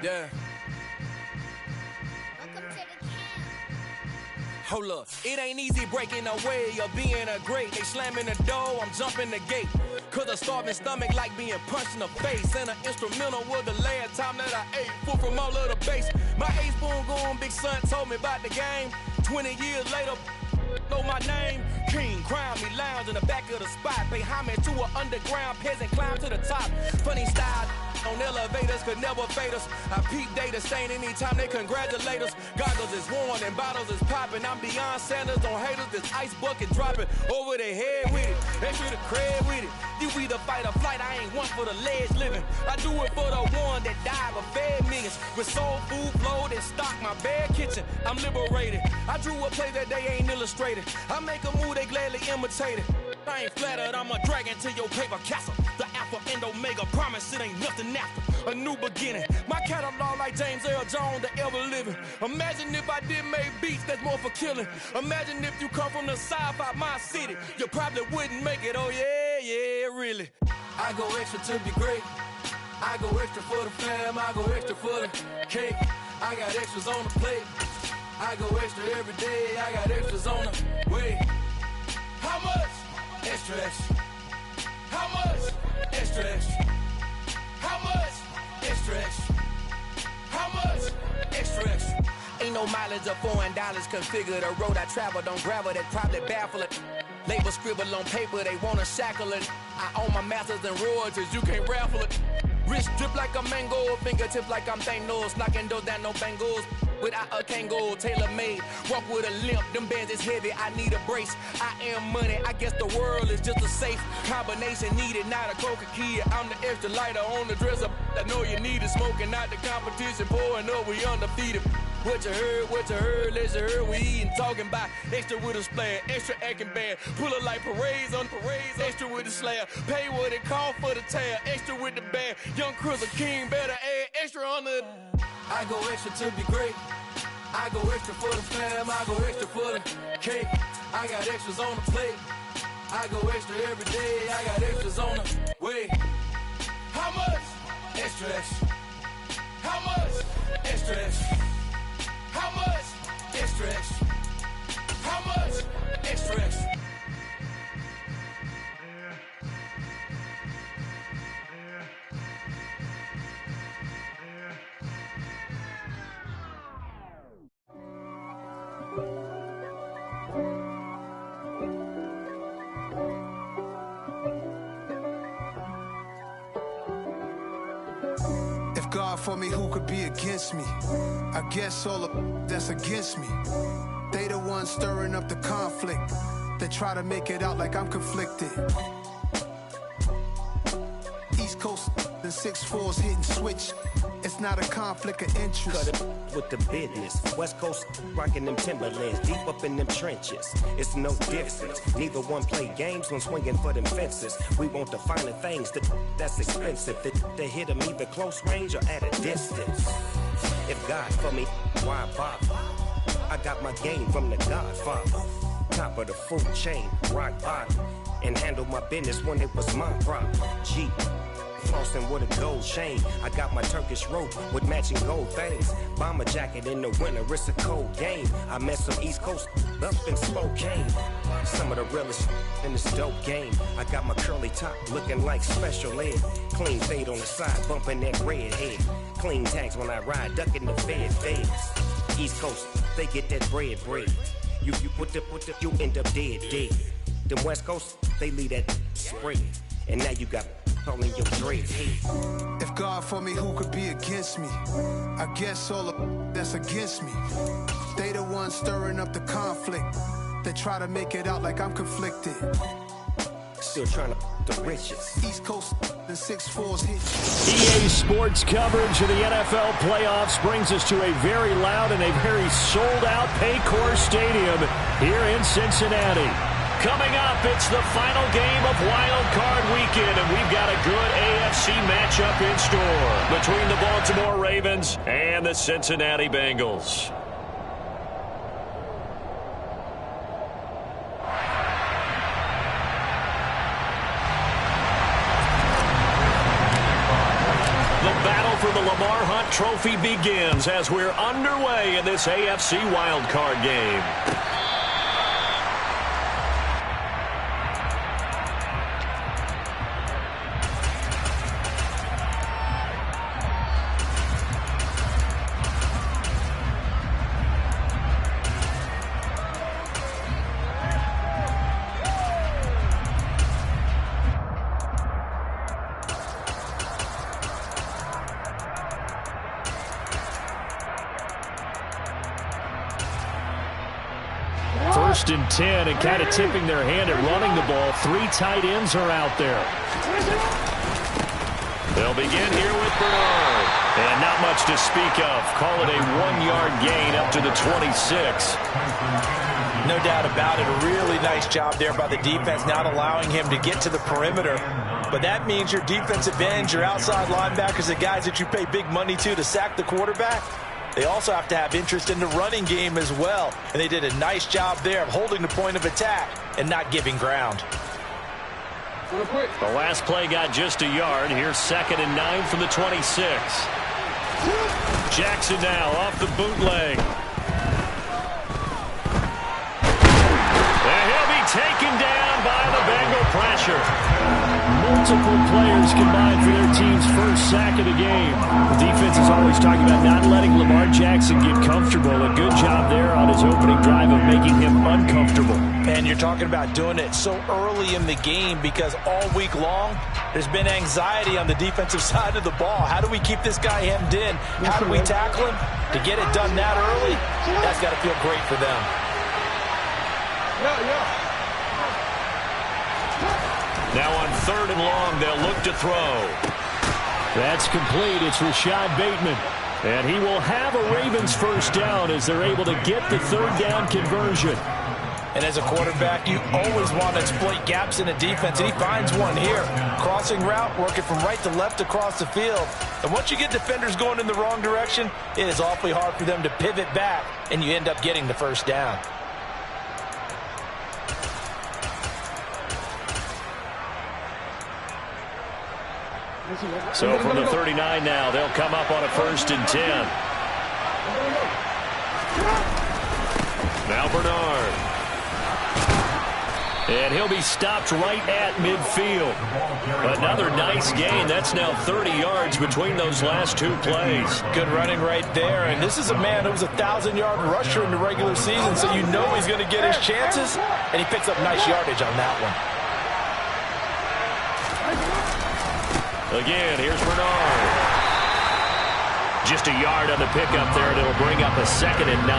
Yeah. Hold up, it ain't easy breaking away or being a great. They slamming the door, I'm jumping the gate. Cause a starving stomach like being punched in the face. And an instrumental was the last time that I ate. Full from all of the bass. My ace boom going, big son told me about the game. 20 years later, know my name. King, crown me, lounge in the back of the spot. Pay homage to an underground peasant, climb to the top. Funny style on elevators could never fade us. I peep data stain anytime they congratulate us. Goggles is worn and bottles is popping. I'm Deion Sanders on haters, this ice bucket dropping over their head with it. They should have cred with it. You either fight or flight, I ain't one for the ledge living. I do it for the one that died but fed millions. With soul food flowed and stock my bad kitchen. I'm liberated. I drew a play that they ain't illustrated. I make a move, they gladly imitate it. I ain't flattered, I'm a dragon to your paper castle. The Alpha and Omega, promise it ain't nothing after. A new beginning. My catalog like James Earl Jones, the ever living. Imagine if I did make beats that's more for killing. Imagine if you come from the south out my city. You probably wouldn't make it, oh yeah, really. I go extra to be great. I go extra for the fam, I go extra for the cake. I got extras on the plate. I go extra every day, I got extras on the way. How much? Extra, extra. How much? Extra, extra. How much? Extra, extra. How much? Extra, extra. Ain't no mileage of $4 configure the road I travel. Don't gravel that probably baffle it. Label scribble on paper, they wanna shackle it. I own my masters and royalties, you can't raffle it. Wrist drip like a mango, fingertips like I'm Thanos. Knocking doors down, no bangles. Without a Kango, tailor-made. Walk with a limp, them bands is heavy, I need a brace. I am money, I guess the world is just a safe combination needed, not a coca key. I'm the extra lighter on the dresser. I know you need it, smoking out the competition, pouring up, we undefeated. What you heard, let's you heard, we eating, talking about extra with a splash, extra acting bad, pull it like parades on parades, extra with the slab, pay what it call for the tab, extra with the band, young Chris a king, better add extra on the. I go extra to be great, I go extra for the fam, I go extra for the cake, I got extras on the plate, I go extra every day, I got extras on the way. How much? Extra, extra. How much? Extra, extra. How much? Extra, extra. How much? Extra, extra. God for me, who could be against me? I guess all of that's against me. They the ones stirring up the conflict. They try to make it out like I'm conflicted. East Coast and 6'4's hitting switch. It's not a conflict of interest. Cut it with the business. West Coast rocking them Timberlands, deep up in them trenches. It's no difference. Neither one play games when swinging for them fences. We want the finer things that's expensive. That hit them either close range or at a distance. If God for me, why bother? I got my game from the Godfather. Top of the food chain, rock bottom. And handle my business when it was my problem. G. Flossing with a gold chain. I got my Turkish rope with matching gold things. Bomber jacket in the winter, it's a cold game. I met some East Coast up in Spokane. Some of the realest in this dope game. I got my curly top looking like special ed. Clean fade on the side, bumping that red head. Clean tags when I ride, ducking the feds. East Coast, they get that bread. You you end up dead. Them West Coast, they leave that spread. And now you got calling your dread head. If God for me, who could be against me? I guess all of that's against me. They the ones stirring up the conflict. They try to make it out like I'm conflicted. Still trying to the riches. East Coast and 6'4's hit. EA Sports coverage of the NFL playoffs brings us to a very loud and a very sold-out Paycor Stadium here in Cincinnati. Coming up, it's the final game of Wild Card Weekend, and we've got a good AFC matchup in store between the Baltimore Ravens and the Cincinnati Bengals. The battle for the Lamar Hunt Trophy begins as we're underway in this AFC wildcard game. First and 10, and kind of tipping their hand at running the ball. 3 tight ends are out there. They'll begin here with Bernard. And not much to speak of. Call it a 1-yard gain up to the 26. No doubt about it. A really nice job there by the defense, not allowing him to get to the perimeter. But that means your defensive ends, your outside linebackers, the guys that you pay big money to sack the quarterback, they also have to have interest in the running game as well. And they did a nice job there of holding the point of attack and not giving ground. The last play got just a yard. Here's 2nd and 9 from the 26. Jackson now off the bootleg. And he'll be taken down by the Bengal pressure. Multiple players combined for their team's first sack of the game. The defense is always talking about not letting Lamar Jackson get comfortable. A good job there on his opening drive of making him uncomfortable. And you're talking about doing it so early in the game because all week long there's been anxiety on the defensive side of the ball. How do we keep this guy hemmed in? How do we tackle him? To get it done that early, that's got to feel great for them. Now on 3rd and long, they'll look to throw. That's complete. It's Rashad Bateman. And he will have a Ravens first down as they're able to get the 3rd down conversion. And as a quarterback, you always want to exploit gaps in a defense, and he finds one here. Crossing route, working from right to left across the field. And once you get defenders going in the wrong direction, it is awfully hard for them to pivot back, and you end up getting the first down. So from the 39 now, they'll come up on a 1st and 10. Now Bernard. And he'll be stopped right at midfield. Another nice gain. That's now 30 yards between those last 2 plays. Good running right there. And this is a man who was a 1,000-yard rusher in the regular season, so you know he's going to get his chances. And he picks up nice yardage on that one. Again, here's Bernard. Just a yard on the pickup there, and it'll bring up a 2nd and 9.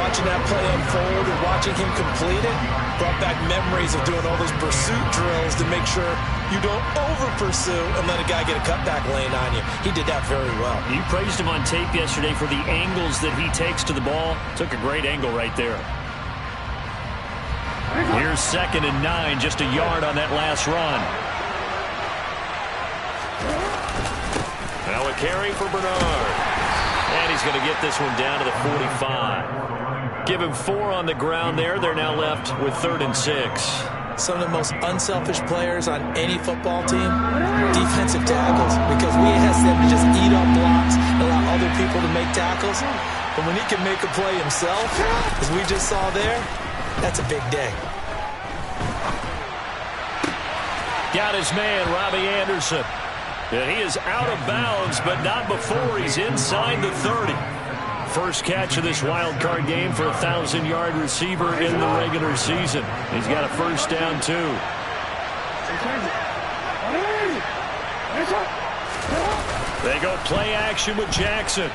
Watching that play unfold and watching him complete it brought back memories of doing all those pursuit drills to make sure you don't over-pursue and let a guy get a cutback lane on you. He did that very well. You praised him on tape yesterday for the angles that he takes to the ball. Took a great angle right there. Here's 2nd and 9, just a yard on that last run. Now a carry for Bernard. And he's going to get this one down to the 45. Give him 4 on the ground there. They're now left with 3rd and 6. Some of the most unselfish players on any football team, defensive tackles, because we ask them to just eat up blocks, allow other people to make tackles. But when he can make a play himself, as we just saw there, that's a big day. Got his man, Robbie Anderson. And he is out of bounds, but not before he's inside the 30. First catch of this wild card game for a 1,000-yard receiver in the regular season. He's got a first down, too. They go play action with Jackson.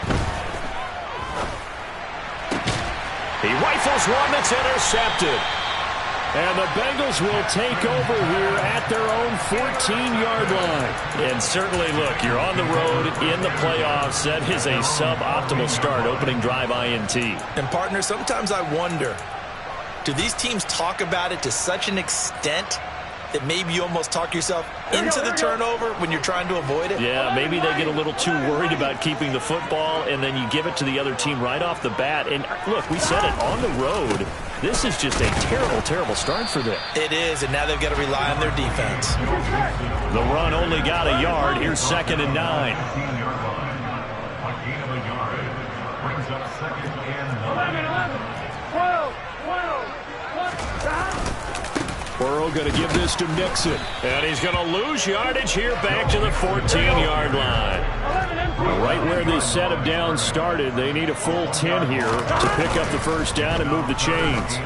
He rifles one that's intercepted. And the Bengals will take over here at their own 14-yard line. And certainly, look, you're on the road in the playoffs. That is a suboptimal start, opening drive INT. And, partner, sometimes I wonder, do these teams talk about it to such an extent that maybe you almost talk yourself into the turnover when you're trying to avoid it? Yeah, maybe they get a little too worried about keeping the football, and then you give it to the other team right off the bat. And, look, we said it, on the road, This is just a terrible, terrible start for them. It is, and now they've got to rely on their defense. The run only got a yard. Here's 2nd and 9. Burrow going to give this to Mixon. And he's going to lose yardage here back to the 14-yard line. Right where this set of downs started, they need a full 10 here to pick up the first down and move the chains.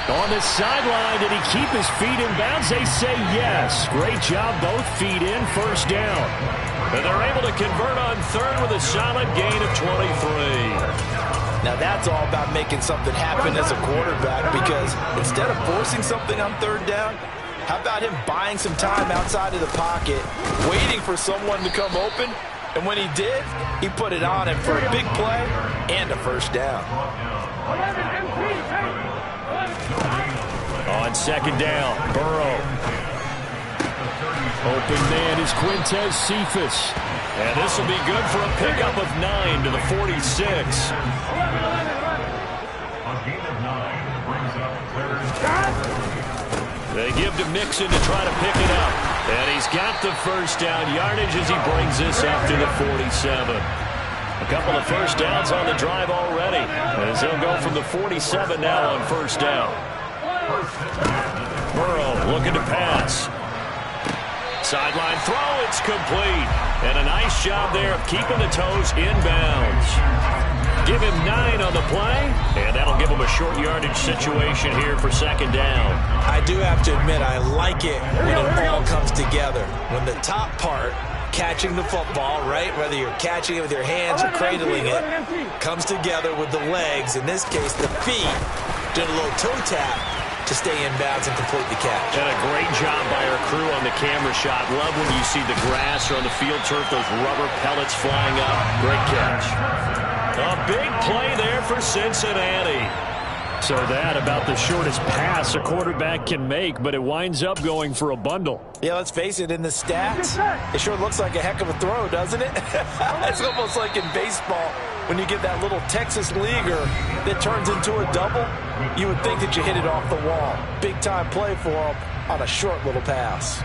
On the sideline, did he keep his feet in bounds? They say yes. Great job, both feet in, first down. And they're able to convert on third with a solid gain of 23. Now that's all about making something happen as a quarterback, because instead of forcing something on third down, how about him buying some time outside of the pocket, waiting for someone to come open, and when he did, he put it on him for a big play and a first down. On 2nd down, Burrow. Open man is Quintez Cephas. And this will be good for a pickup of 9 to the 46. They give to Mixon to try to pick it up. And he's got the first down yardage as he brings this up to the 47. A couple of first downs on the drive already, as he'll go from the 47 now on first down. Burrow looking to pass. Sideline throw, it's complete. And a nice job there of keeping the toes inbounds. Give him 9 on the play, and that'll give him a short yardage situation here for 2nd down. I do have to admit, I like it when it all comes together. When the top part, catching the football, right, whether you're catching it with your hands or cradling it, comes together with the legs, in this case the feet, doing a little toe tap to stay in bounds and complete the catch. And a great job by our crew on the camera shot. Love when you see the grass or on the field turf, those rubber pellets flying up. Great catch. A big play there for Cincinnati. So that about the shortest pass a quarterback can make, but it winds up going for a bundle. Yeah, let's face it, in the stats, it sure looks like a heck of a throw, doesn't it? It's almost like in baseball, when you get that little Texas leaguer that turns into a double, you would think that you hit it off the wall. Big time play for him on a short little pass.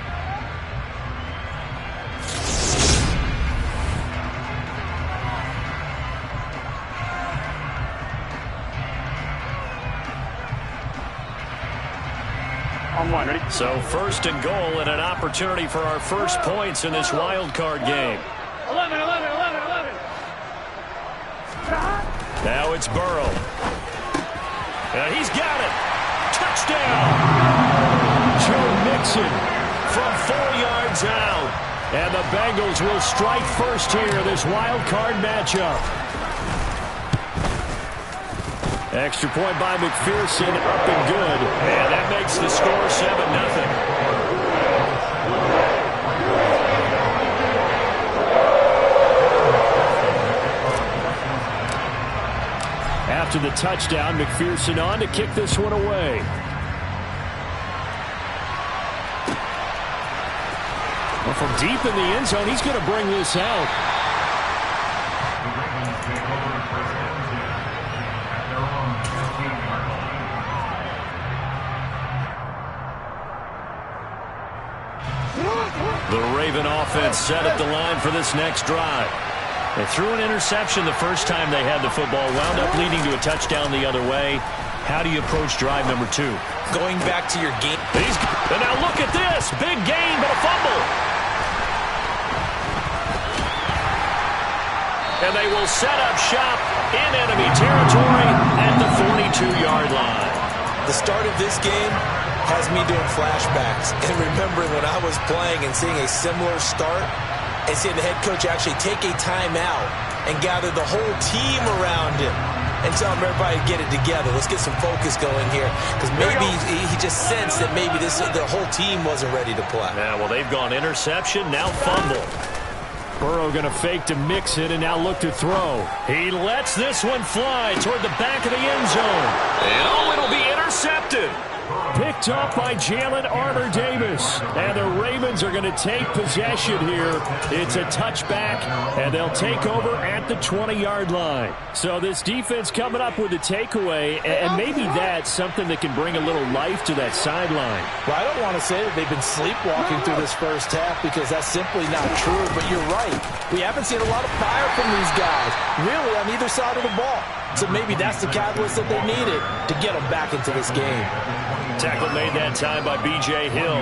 So 1st and goal and an opportunity for our first points in this wild card game. 11. Now it's Burrow. And he's got it. Touchdown. Joe Mixon from 4 yards out. And the Bengals will strike first here in this wild card matchup. Extra point by McPherson, up and good. And that makes the score 7-0. After the touchdown, McPherson on to kick this one away. Well, from deep in the end zone, he's going to bring this out. The Raven offense set at the line for this next drive. They threw an interception the first time they had the football, wound up leading to a touchdown the other way. How do you approach drive number 2? Going back to your game. And now look at this. Big gain, but a fumble. And they will set up shop in enemy territory at the 42-yard line. The start of this game has me doing flashbacks and remembering when I was playing and seeing a similar start and seeing the head coach actually take a timeout and gather the whole team around him and tell him everybody to get it together. Let's get some focus going here, because maybe he just sensed that maybe the whole team wasn't ready to play. Yeah, well, they've gone interception, now fumble. Burrow going to fake to Mixon and now look to throw. He lets this one fly toward the back of the end zone. And it'll be intercepted. Picked up by Jalen Armour-Davis. And the Ravens are going to take possession here. It's a touchback, and they'll take over at the 20-yard line. So this defense coming up with a takeaway, and maybe that's something that can bring a little life to that sideline. Well, I don't want to say that they've been sleepwalking through this first half because that's simply not true, but you're right. We haven't seen a lot of fire from these guys, really, on either side of the ball. So maybe that's the catalyst that they needed to get them back into this game. Tackle made that time by B.J. Hill.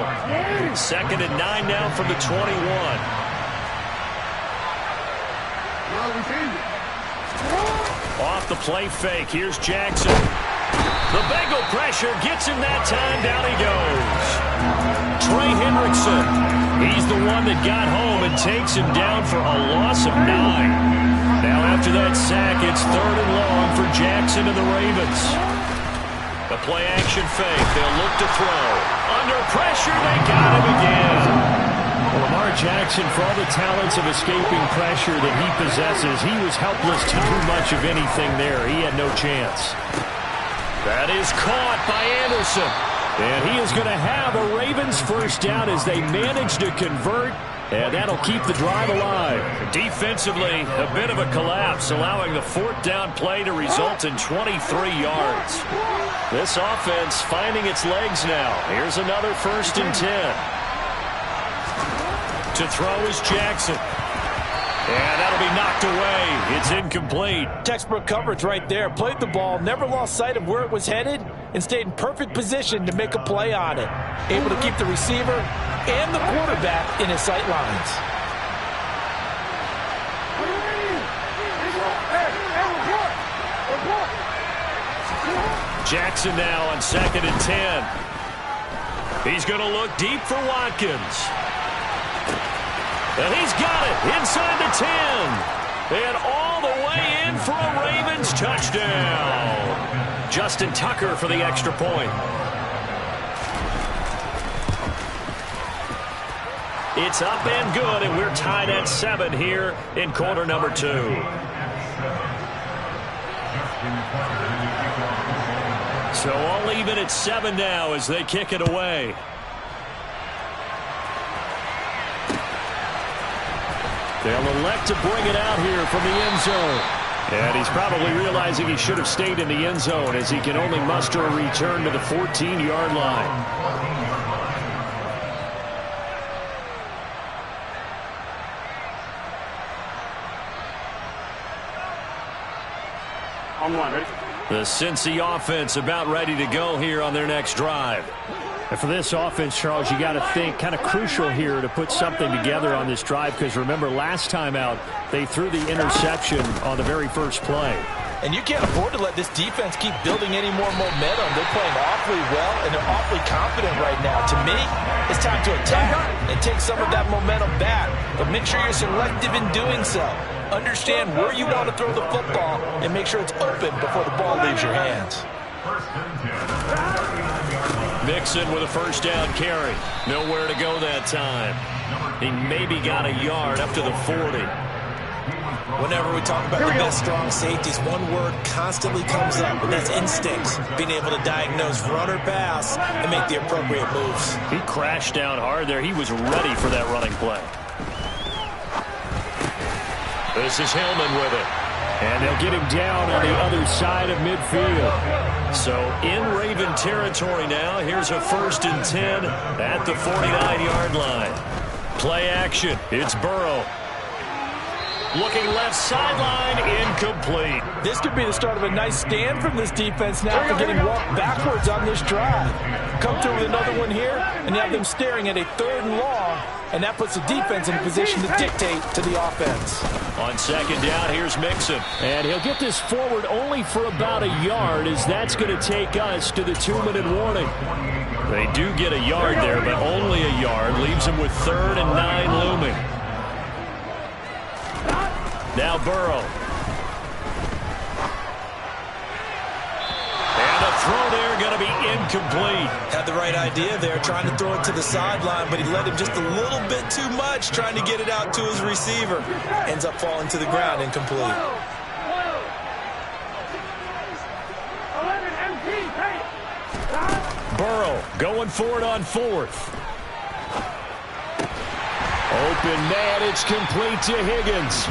2nd and 9 now from the 21. Off the play fake. Here's Jackson. The Bengal pressure gets him that time. Down he goes. Trey Hendrickson. He's the one that got home and takes him down for a loss of 9. Now after that sack, it's 3rd and long for Jackson and the Ravens. The play-action fake. They'll look to throw. Under pressure, they got him again. Well, Lamar Jackson, for all the talents of escaping pressure that he possesses, he was helpless to do much of anything there. He had no chance. That is caught by Anderson. And he is going to have a Ravens first down as they manage to convert. And that'll keep the drive alive. Defensively, a bit of a collapse, allowing the 4th down play to result in 23 yards. This offense finding its legs now. Here's another 1st and 10. To throw is Jackson. And that'll be knocked away. It's incomplete. Textbook coverage right there. Played the ball, never lost sight of where it was headed, and stayed in perfect position to make a play on it. Able to keep the receiver and the quarterback in his sight lines. Jackson now on 2nd and 10. He's going to look deep for Watkins. And he's got it inside the 10. And all the way in for a Ravens touchdown. Justin Tucker for the extra point. It's up and good, and we're tied at 7 here in quarter number 2. So all even at 7 now as they kick it away. They'll elect to bring it out here from the end zone. And he's probably realizing he should have stayed in the end zone as he can only muster a return to the 14-yard line. The Cincy offense about ready to go here on their next drive. And for this offense, Charles, you got to think kind of crucial here to put something together on this drive because remember last time out they threw the interception on the very first play. And you can't afford to let this defense keep building any more momentum. They're playing awfully well, and they're awfully confident right now. To me, it's time to attack and take some of that momentum back. But make sure you're selective in doing so. Understand where you want to throw the football and make sure it's open before the ball leaves your hands. Mixon with a first down carry. Nowhere to go that time. He maybe got a yard up to the 40. Whenever we talk about the best strong safeties, one word constantly comes up, and that's instincts. Being able to diagnose run or pass and make the appropriate moves. He crashed down hard there. He was ready for that running play. This is Hillman with it. And they'll get him down on the other side of midfield. So in Raven territory now. Here's a 1st and 10 at the 49-yard line. Play action. It's Burrow. Looking left sideline, incomplete. This could be the start of a nice stand from this defense now for getting walked backwards on this drive. Come through with another one here, and you have them staring at a 3rd and long, and that puts the defense in a position to dictate to the offense. On 2nd down, here's Mixon. And he'll get this forward only for about a yard, as that's going to take us to the 2-minute warning. They do get a yard there, but only a yard. Leaves them with 3rd and 9 looming. Now Burrow. And a throw there going to be incomplete. Had the right idea there, trying to throw it to the sideline, but he led him just a little bit too much, trying to get it out to his receiver. Ends up falling to the ground, incomplete. Burrow going for it on fourth. Open man, it's complete to Higgins.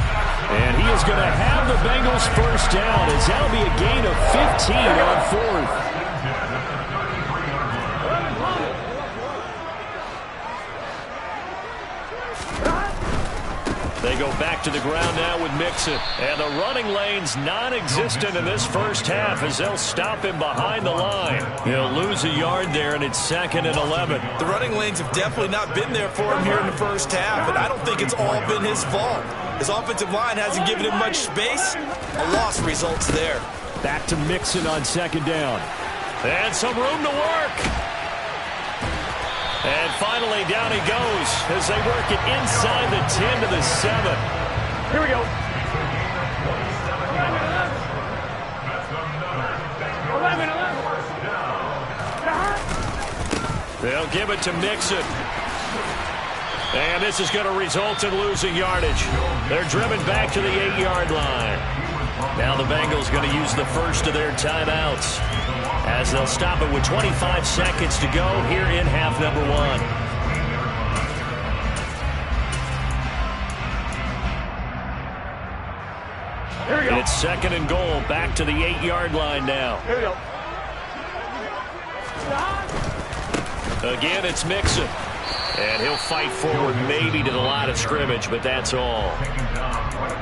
And he is going to have the Bengals first down, as that'll be a gain of 15 on fourth. They go back to the ground now with Mixon. And the running lane's non-existent in this first half as they'll stop him behind the line. He'll lose a yard there, and it's 2nd and 11. The running lanes have definitely not been there for him here in the first half, and I don't think it's all been his fault. His offensive line hasn't given him much space. A loss results there. Back to Mixon on 2nd down. And some room to work. And finally, down he goes as they work it inside the 10 to the 7. Here we go. 11. They'll give it to Mixon. And this is going to result in losing yardage. They're driven back to the 8-yard line. Now the Bengals going to use the first of their timeouts, as they'll stop it with 25 seconds to go here in half number 1. Here we go. It's 2nd and goal, back to the 8-yard line now. Here we go. Again, it's Mixon. And he'll fight forward maybe to the line of scrimmage, but that's all.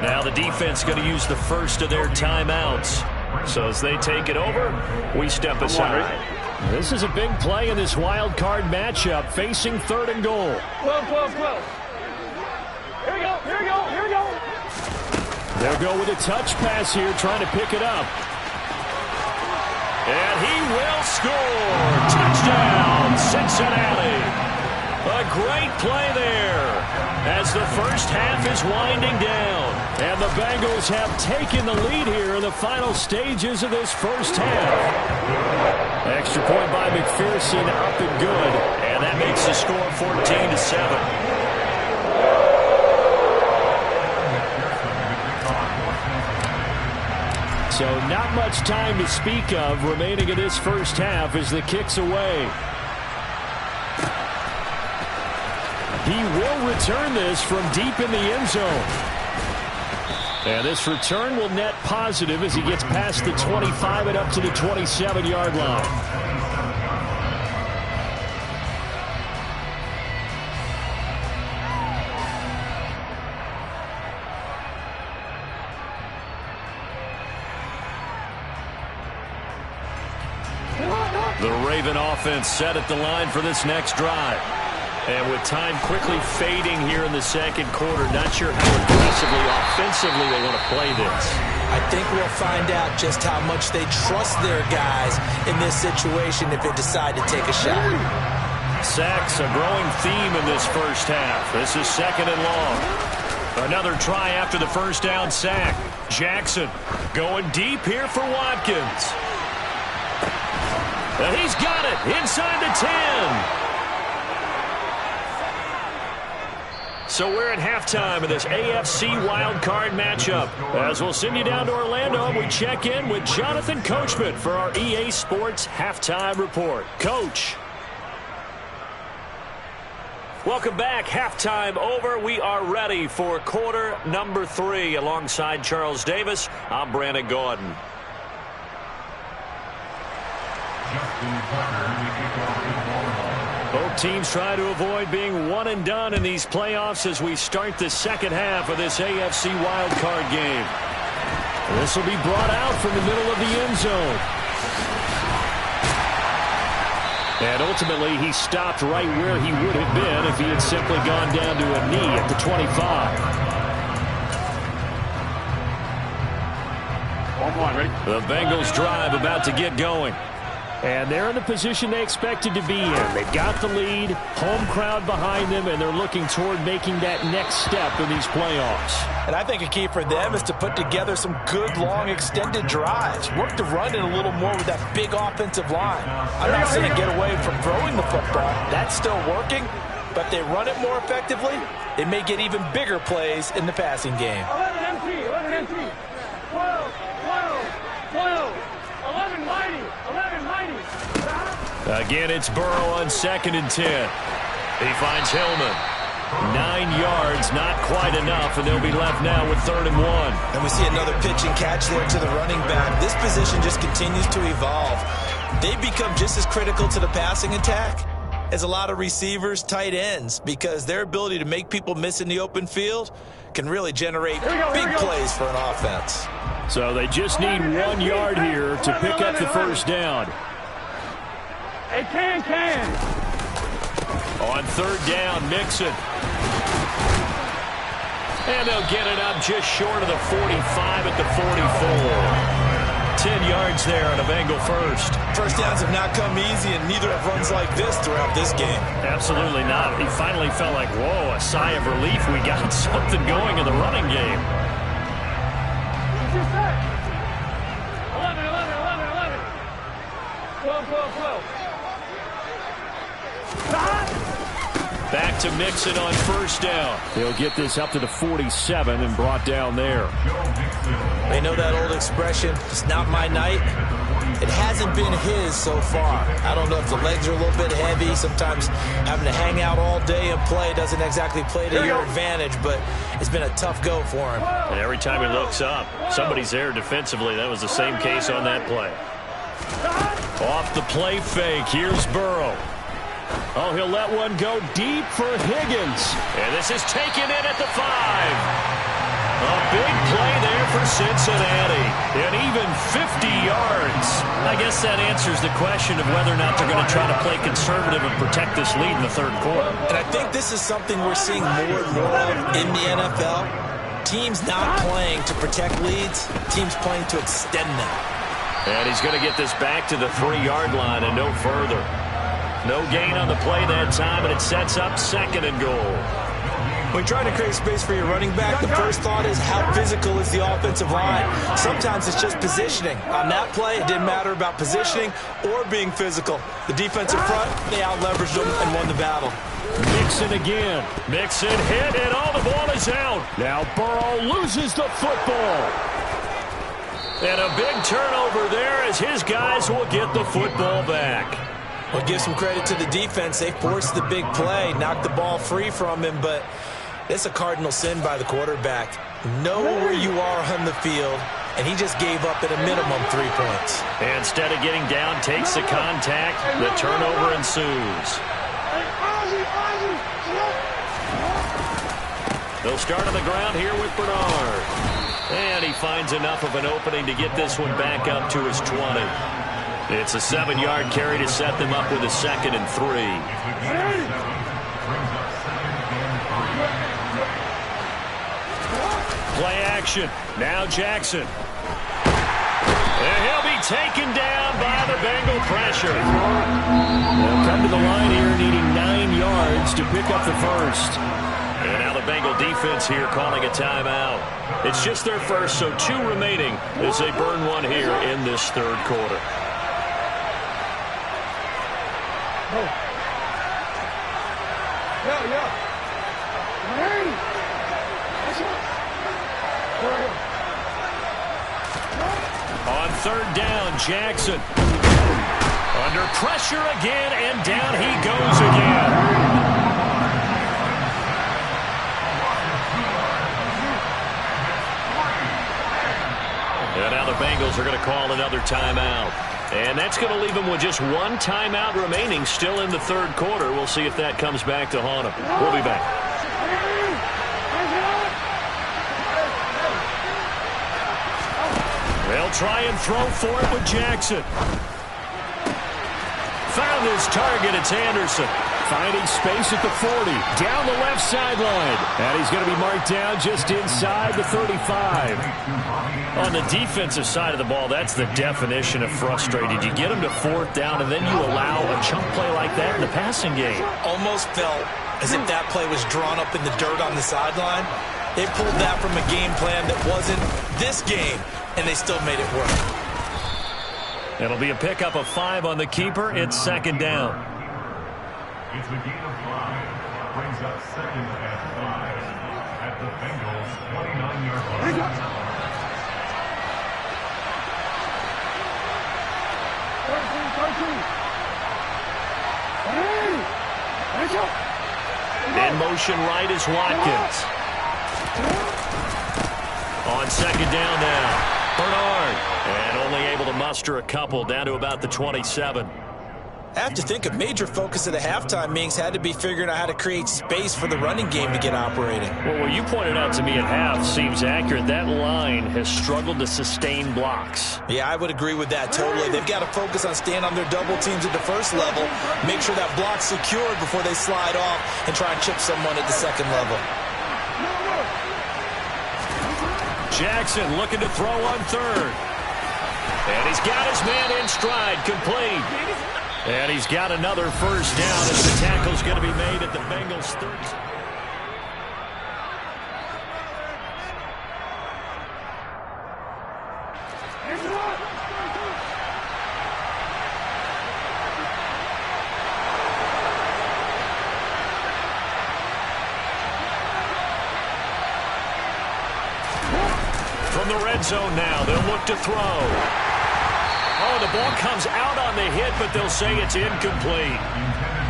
Now the defense going to use the first of their timeouts. So as they take it over, we step aside. This is a big play in this wild card matchup, facing 3rd and goal. 12. Here we go. They'll go with a touch pass here, trying to pick it up. And he will score. Touchdown, Cincinnati. A great play there as the first half is winding down. And the Bengals have taken the lead here in the final stages of this first half. Extra point by McPherson, up and good. And that makes the score 14 to 7. So not much time to speak of remaining in this first half as the kick's away. He will return this from deep in the end zone. And this return will net positive as he gets past the 25 and up to the 27-yard line. The Raven offense set at the line for this next drive. And with time quickly fading here in the second quarter, not sure how aggressively, offensively they want to play this. I think we'll find out just how much they trust their guys in this situation if they decide to take a shot. Sacks, a growing theme in this first half. This is 2nd and long. Another try after the first down sack. Jackson going deep here for Watkins. And he's got it inside the 10. So we're at halftime of this AFC wildcard matchup. As we'll send you down to Orlando, and we check in with Jonathan Coachman for our EA Sports Halftime Report. Coach. Welcome back. Halftime over. We are ready for quarter number 3. Alongside Charles Davis, I'm Brandon Gaudin. Both teams try to avoid being one and done in these playoffs as we start the second half of this AFC wildcard game. This will be brought out from the middle of the end zone. And ultimately, he stopped right where he would have been if he had simply gone down to a knee at the 25. The Bengals drive about to get going. And they're in the position they expected to be in. They've got the lead, home crowd behind them, and they're looking toward making that next step in these playoffs. And I think a key for them is to put together some good, long, extended drives. Work to run it a little more with that big offensive line. I'm not saying get away from throwing the football. That's still working. But if they run it more effectively, they may get even bigger plays in the passing game. 11 empty. 12. 11 mighty. 11 mighty. Again, it's Burrow on 2nd and 10. He finds Hillman. 9 yards, not quite enough, and they'll be left now with 3rd and 1. And we see another pitch and catch there to the running back. This position just continues to evolve. They've become just as critical to the passing attack as a lot of receivers, tight ends, because their ability to make people miss in the open field can really generate big plays for an offense. So they just need 1 yard here to pick up the first down. Hey, can. On 3rd down, Mixon. And they'll get it up just short of the 45 at the 44. 10 yards there on a Bengal first. First downs have not come easy, and neither have runs like this throughout this game. Absolutely not. He finally felt like, whoa, a sigh of relief. We got something going in the running game. 11. 12. Back to Mixon on 1st down. They'll get this up to the 47 and brought down there. They know that old expression, it's not my night. It hasn't been his so far. I don't know if the legs are a little bit heavy. Sometimes having to hang out all day and play doesn't exactly play to your advantage, but it's been a tough go for him. And every time he looks up, somebody's there defensively. That was the same case on that play. Off the play fake, here's Burrow. Oh, he'll let one go deep for Higgins. And this is taken in at the 5. A big play there for Cincinnati. And even 50 yards. I guess that answers the question of whether or not they're going to try to play conservative and protect this lead in the 3rd quarter. And I think this is something we're seeing more and more of in the NFL. Teams not playing to protect leads, teams playing to extend them. And he's going to get this back to the 3-yard line and no further. No gain on the play that time, and it sets up 2nd and goal. When trying to create space for your running back, the first thought is how physical is the offensive line. Sometimes it's just positioning. On that play, it didn't matter about positioning or being physical. The defensive front, they out-leveraged them and won the battle. Mixon again. Mixon hit, and all the ball is out. Now Burrow loses the football. And a big turnover there as his guys will get the football back. Well, give some credit to the defense. They forced the big play, knocked the ball free from him, but it's a cardinal sin by the quarterback. Know where you are on the field, and he just gave up at a minimum 3 points. And instead of getting down, takes the contact. The turnover ensues. They'll start on the ground here with Bernard. And he finds enough of an opening to get this one back up to his 20. It's a 7-yard carry to set them up with a 2nd and 3. Play action. Now Jackson. And he'll be taken down by the Bengal pressure. They'll come to the line here needing 9 yards to pick up the first. And now the Bengal defense here calling a timeout. It's just their first, so 2 remaining as they burn one here in this 3rd quarter. On 3rd down, Jackson. Under pressure again, and down he goes again. And now the Bengals are going to call another timeout. And that's going to leave them with just 1 timeout remaining still in the 3rd quarter. We'll see if that comes back to haunt them. We'll be back. They'll try and throw for it with Jackson. Found his target. It's Anderson. Finding space at the 40. Down the left sideline. And he's going to be marked down just inside the 35. On the defensive side of the ball, that's the definition of frustrated. You get them to 4th down, and then you allow a chunk play like that in the passing game. Almost felt as if that play was drawn up in the dirt on the sideline. They pulled that from a game plan that wasn't this game, and they still made it work. It'll be a pickup of 5 on the keeper. It's 2nd down. It's a gain of 5. Brings up 2nd and 5 at the Bengals' 29-yard line. 13. In motion right is Watkins. On second down now, Bernard. And only able to muster a couple, down to about the 27. I have to think a major focus of the halftime meetings had to be figuring out how to create space for the running game to get operating. Well, what you pointed out to me at half seems accurate. That line has struggled to sustain blocks. Yeah, I would agree with that totally. They've got to focus on staying on their double teams at the first level, make sure that block's secured before they slide off and try and chip someone at the second level. Jackson looking to throw on third. And he's got his man in stride, complete. And he's got another first down as the tackle's going to be made at the Bengals' 30. From the red zone now, they'll look to throw. Oh, the ball comes out on the hit, but they'll say it's incomplete.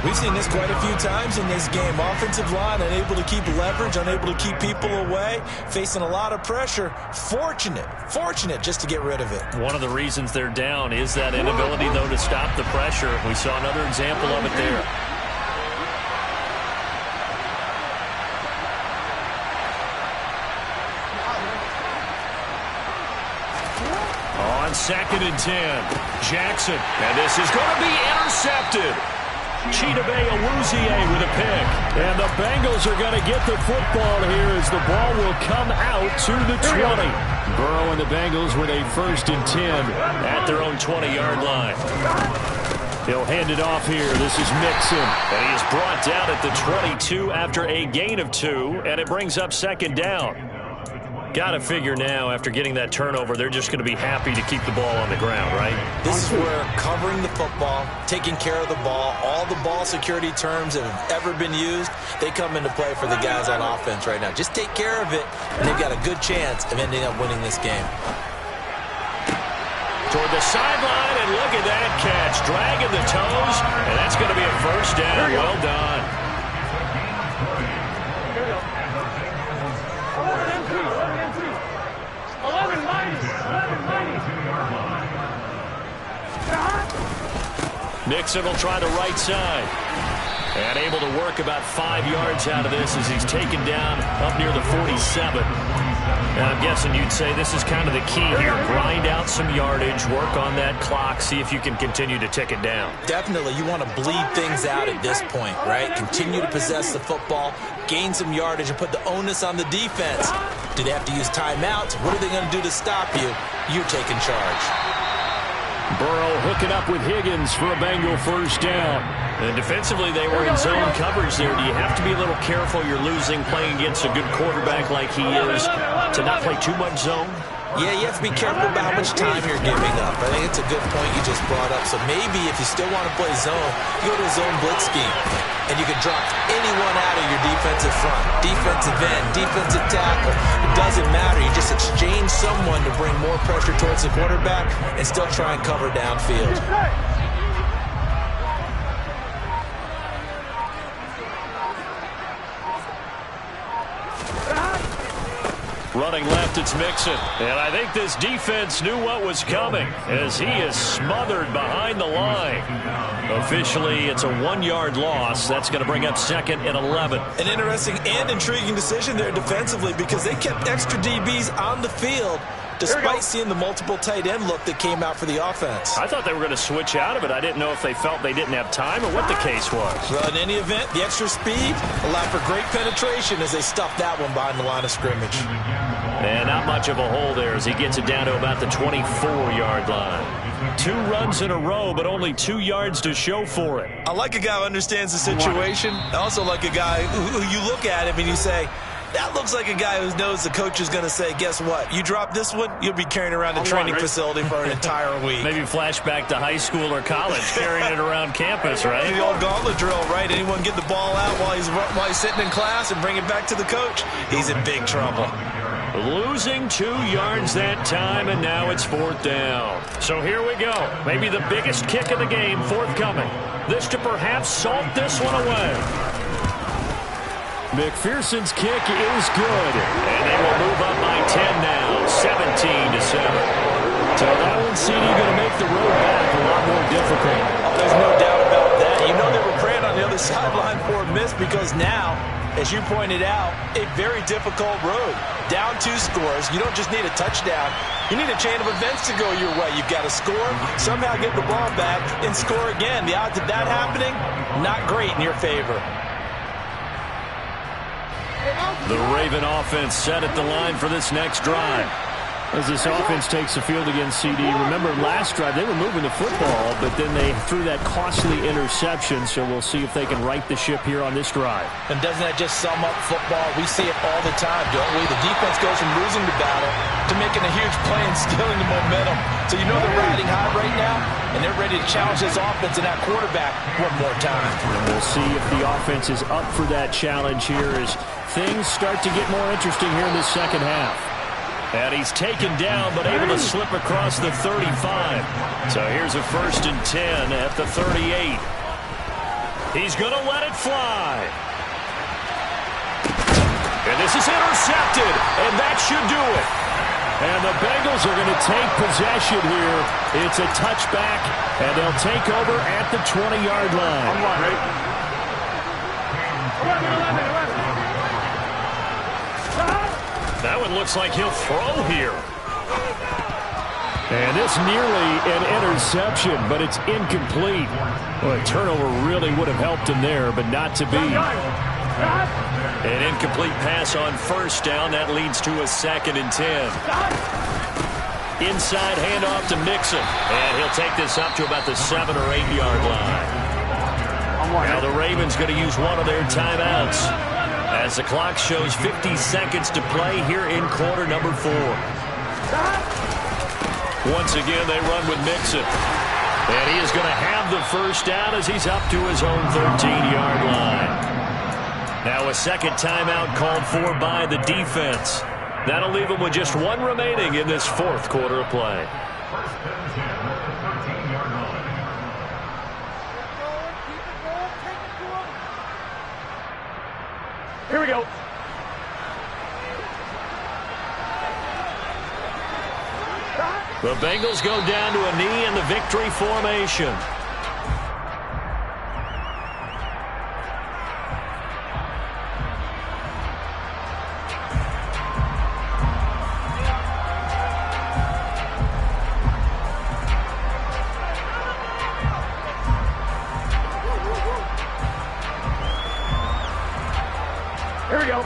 We've seen this quite a few times in this game. Offensive line unable to keep leverage, unable to keep people away, facing a lot of pressure. Fortunate just to get rid of it. One of the reasons they're down is that inability, though, to stop the pressure. We saw another example of it there. On 2nd and 10, Jackson, and this is going to be intercepted. Chidobe Awuzie with a pick, and the Bengals are going to get the football here as the ball will come out to the 20. Burrow and the Bengals with a 1st and 10 at their own 20-yard line. They'll hand it off here. This is Mixon, and he is brought down at the 22 after a gain of 2, and it brings up 2nd down. Got to figure now, after getting that turnover, they're just going to be happy to keep the ball on the ground, right? This is where covering the football, taking care of the ball, all the ball security terms that have ever been used, they come into play for the guys on offense right now. Just take care of it, and they've got a good chance of ending up winning this game. Toward the sideline, and look at that catch. Dragging the toes, and that's going to be a 1st down. Well done. Mixon will try the right side. And able to work about 5 yards out of this as he's taken down up near the 47. And I'm guessing you'd say this is kind of the key here. Grind out some yardage, work on that clock, see if you can continue to tick it down. Definitely. You want to bleed things out at this point, right? Continue to possess the football, gain some yardage, and put the onus on the defense. Do they have to use timeouts? What are they going to do to stop you? You're taking charge. Burrow hooking up with Higgins for a Bengal 1st down. And defensively, they were in zone coverage there. Do you have to be a little careful? You're losing playing against a good quarterback like he is to not play too much zone? Yeah, you have to be careful about how much time you're giving up. I think it's a good point you just brought up. So maybe if you still want to play zone, you go to a zone blitz scheme. And you can drop anyone out of your defensive front. Defensive end, defensive tackle. It doesn't matter. You just exchange someone to bring more pressure towards the quarterback and still try and cover downfield. Running left, it's Mixon. And I think this defense knew what was coming as he is smothered behind the line. Officially, it's a 1-yard loss. That's going to bring up 2nd and 11. An interesting and intriguing decision there defensively because they kept extra DBs on the field despite seeing the multiple tight end look that came out for the offense. I thought they were going to switch out of it. I didn't know if they felt they didn't have time or what the case was. Well, in any event, the extra speed allowed for great penetration as they stuffed that one behind the line of scrimmage. And not much of a hole there as he gets it down to about the 24-yard line. 2 runs in a row, but only 2 yards to show for it. I like a guy who understands the situation. I also like a guy who you look at him and you say, that looks like a guy who knows the coach is going to say, guess what? You drop this one, you'll be carrying around the training facility for an entire week. Maybe flashback to high school or college, carrying it around campus, right? The old gauntlet drill, right? Anyone get the ball out while he's sitting in class and bring it back to the coach? He's in big trouble. Losing 2 yards that time, and now it's 4th down. So here we go. Maybe the biggest kick of the game forthcoming. This to perhaps salt this one away. McPherson's kick is good, and they will move up by 10 now, 17-7. So that one, CD, going to make the road back a lot more difficult. There's no doubt about that. You know they were praying on the other sideline for a miss because now, as you pointed out, a very difficult road. Down 2 scores. You don't just need a touchdown. You need a chain of events to go your way. You've got to score, somehow get the ball back, and score again. The odds of that happening, not great in your favor. The Raven offense set at the line for this next drive. As this offense takes the field against CD, remember last drive they were moving the football, but then they threw that costly interception, so we'll see if they can right the ship here on this drive. And doesn't that just sum up football? We see it all the time, don't we? The defense goes from losing the battle to making a huge play and stealing the momentum. So you know they're riding high right now, and they're ready to challenge this offense and that quarterback one more time. And we'll see if the offense is up for that challenge here as things start to get more interesting here in the second half. And he's taken down, but able to slip across the 35. So here's a 1st and 10 at the 38. He's going to let it fly. And this is intercepted, and that should do it. And the Bengals are going to take possession here. It's a touchback, and they'll take over at the 20-yard line. That one looks like he'll throw here. And it's nearly an interception, but it's incomplete. Well, a turnover really would have helped him there, but not to be. An incomplete pass on 1st down. That leads to a 2nd and 10. Inside handoff to Mixon. And he'll take this up to about the 7 or 8 yard line. Now the Ravens going to use one of their timeouts as the clock shows 50 seconds to play here in quarter number 4. Once again, they run with Mixon. And he is going to have the 1st down as he's up to his own 13-yard line. Now a second timeout called for by the defense. That'll leave him with just 1 remaining in this 4th quarter of play. Here we go. The Bengals go down to a knee in the victory formation. Here we go.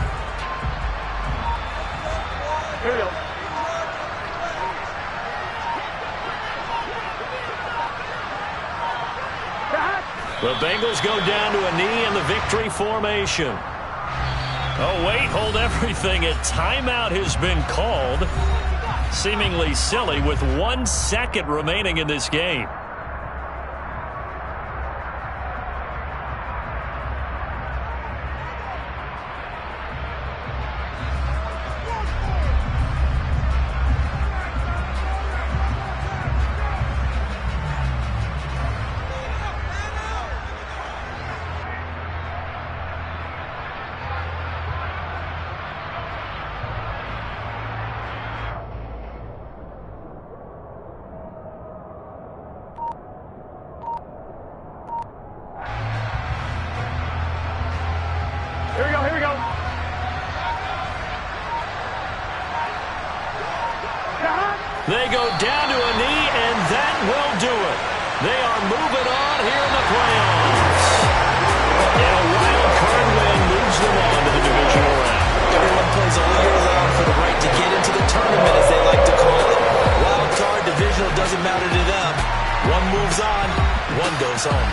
Here we go. The Bengals go down to a knee in the victory formation. Oh, wait, hold everything. A timeout has been called. Seemingly silly with 1 second remaining in this game. Here we go. They go down to a knee, and that will do it. They are moving on here in the playoffs. And a wild card win moves them on to the divisional round. Everyone plays all year long for the right to get into the tournament, as they like to call it. Wild card, divisional, doesn't matter to them. One moves on, one goes home.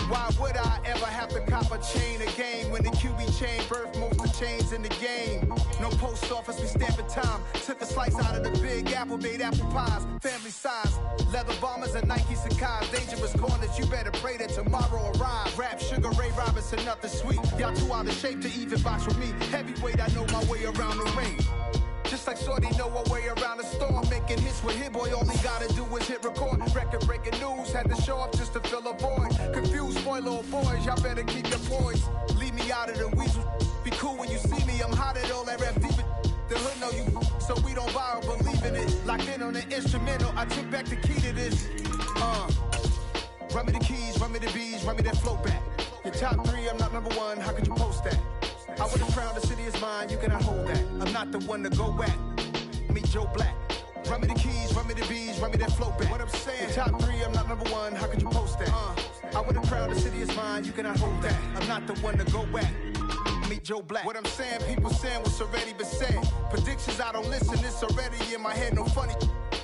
Why would I ever have to cop a chain again when the QB chain birthed most of the chains in the game? No post office, we stamping time. Took a slice out of the big apple, made apple pies, family size. Leather bombers and Nike Sacai's. Dangerous corners, you better pray that tomorrow arrives. Rap, Sugar Ray Robinson, nothing sweet. Y'all too out of shape to even box with me. Heavyweight, I know my way around the ring. Just like Shorty know her way around the storm. Making hits with Hit Boy, all he gotta do is hit record. Record breaking news, had to show up just to fill a void. Confused, spoil little boys, y'all better keep your poise. Leave me out of the weasel. Be cool when you see me, I'm hot at all that rap deep. The hood know you, so we don't borrow, believe in it. Locked in on the instrumental, I took back the key to this. Run me the keys, run me the bees, run me that flow back. Your top 3, I'm not number 1, how could you post that? I would have crowned the city is mine, you cannot hold that. I'm not the one to go at. Meet Joe Black. Run me the keys, run me the bees, run me that flow back. What I'm saying, your top 3, I'm not number 1, how could you post that? I would have crowned the city is mine, you cannot hold that. I'm not the one to go at. Meet Joe Black. What I'm saying, people saying what's already been said. Predictions, I don't listen, it's already in my head, no funny.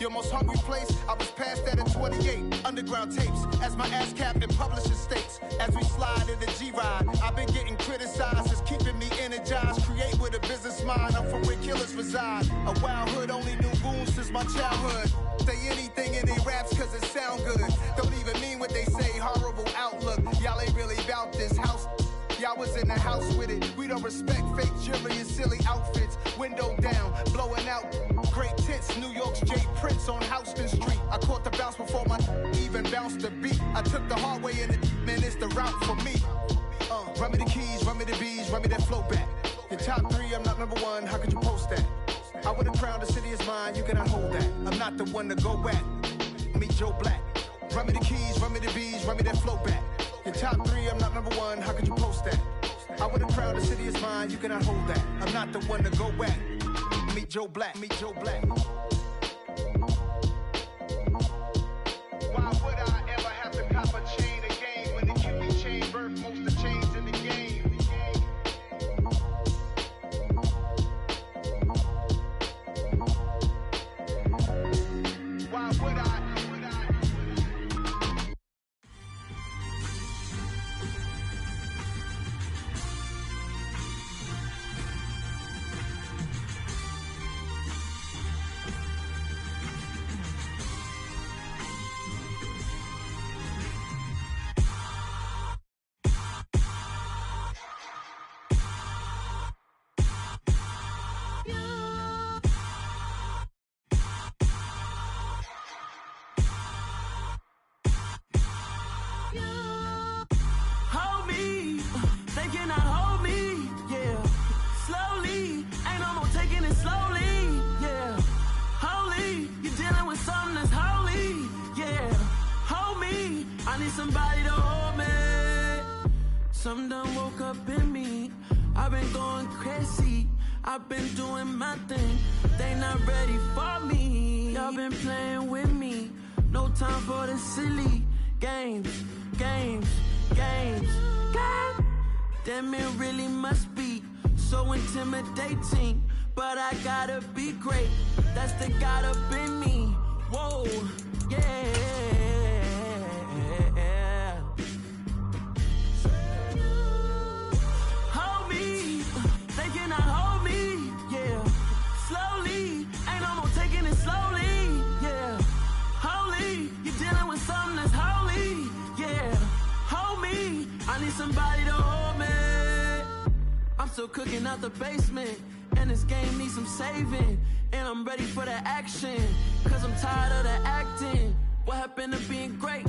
Your most hungry place, I was past that at 28. Underground tapes, as my ass capped in publishing states. As we slide in the G-Ride, I've been getting criticized, it's keeping me energized. Create with a business mind, I'm from where killers reside. A wild hood, only knew goons since my childhood. Say anything in their raps cause it sound good. Don't even mean what they say, horrible outlook. Y'all ain't really about this house. Y'all was in the house with it. We don't respect fake jewelry and silly outfits. Window down, blowing out great tits. New York's J. Prince on Houston Street. I caught the bounce before my even bounced the beat. I took the hard way in it, man, it's the route for me. Run me the keys, run me the bees, run me that flow back. Your top 3, I'm not number 1, how could you post that? I would have crowned the city is mine, you cannot hold that. I'm not the one to go at. Meet Joe Black. Run me the keys, run me the bees, run me that flow back. Your top 3, I'm not number 1, how could you post that? I would have crowned the city is mine, you cannot hold that. I'm not the one to go at. Meet Joe Black, meet Joe Black. Why would I ever have to cop a chain again when the QB chain birthed most of the chains in the game? Why would I? Somebody to hold me. Something done woke up in me. I've been going crazy. I've been doing my thing. They not ready for me. Y'all been playing with me. No time for the silly games. Damn, it really must be so intimidating. But I gotta be great. That's the God up in me. Whoa, yeah. Somebody to hold me. I'm still cooking out the basement, and this game needs some saving. And I'm ready for the action, cause I'm tired of the acting. What happened to being great?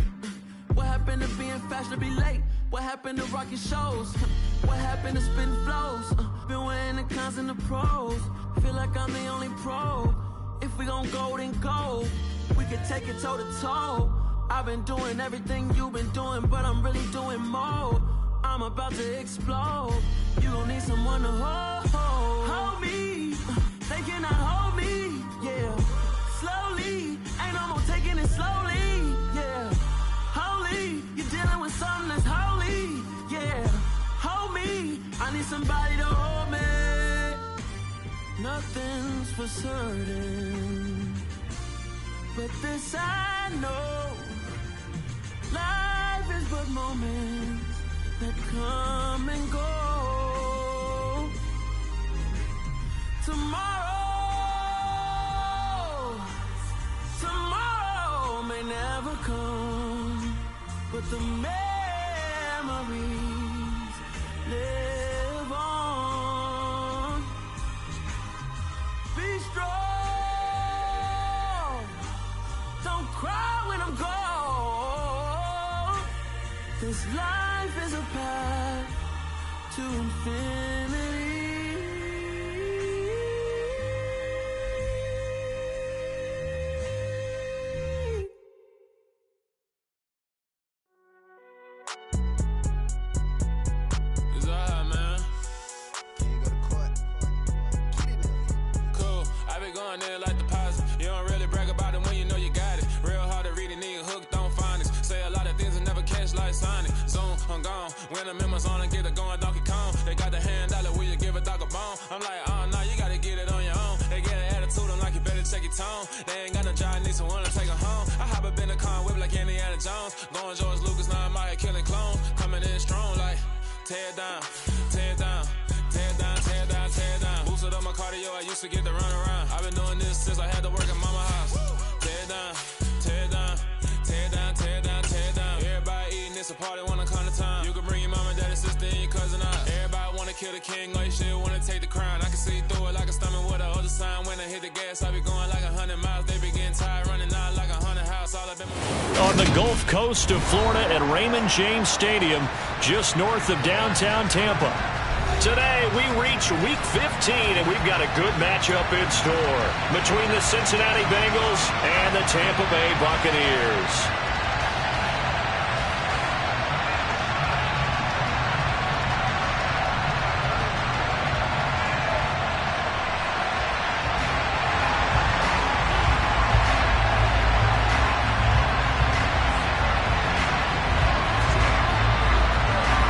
What happened to being fashionably late? What happened to rocking shows? What happened to spitting flows? Been wearing the cons and the pros. Feel like I'm the only pro. If we gon' go, then go. We can take it toe to toe. I've been doing everything you've been doing, but I'm really doing more. I'm about to explode. You gon' need someone to hold me. They cannot hold me, yeah. Slowly, ain't no more taking it slowly, yeah. Holy, you're dealing with something that's holy, yeah. Hold me, I need somebody to hold me. Nothing's for certain, but this I know. Life is but moments. memories live on. Be strong. Don't cry when I'm gone. This life is a path to infinity. Like deposit. You don't really brag about it when you know you got it. Real hard to read a nigga hooked on phonics. Say a lot of things and never catch like Sonic. Zone, I'm gone. When I'm in my zone and get it going Donkey Kong. They got the hand dollar, will you give a dog a bone? I'm like, oh no, you gotta get it on your own. They get an attitude, I'm like, you better check your tone. They ain't got no job, need someone to take her home. I hop up in the car, whip like Indiana Jones. Going George Lucas, now I'm out here killing clones. Coming in strong like, tear down, tear down. Tear down, tear down, tear down. Boosted up my cardio, I used to get to run around. I've been doing this since I had to work at mama house. Tear down, tear down, tear down, tear down, tear down. Everybody eating, it's a party when I come to time. You can bring your mama, daddy, sister, and your cousin out. Everybody wanna kill the king, like shit, wanna take the crown. I can see through it like a stomach with a other sign. When I hit the gas, I be going like 100 miles. They be getting tired, running out like 100 house. All up in my... On the Gulf Coast of Florida at Raymond James Stadium, just north of downtown Tampa. Today, we reach Week 15, and we've got a good matchup in store between the Cincinnati Bengals and the Tampa Bay Buccaneers.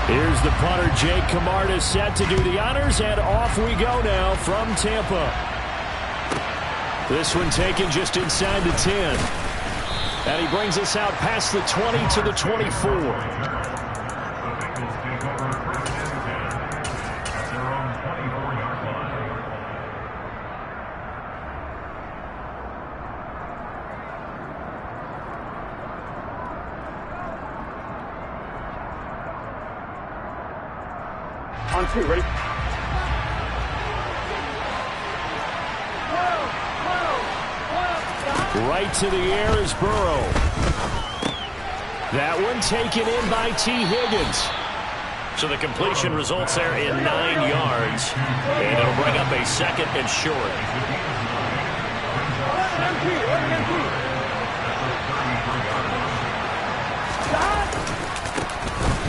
Here's the punter, Jake Camarda, set to do the honors, and off we go now from Tampa. This one taken just inside the 10. And he brings us out past the 20 to the 24. On two, ready? Right to the air is Burrow. That one taken in by T. Higgins. So the completion results there in 9 yards. And it'll bring up a second and short.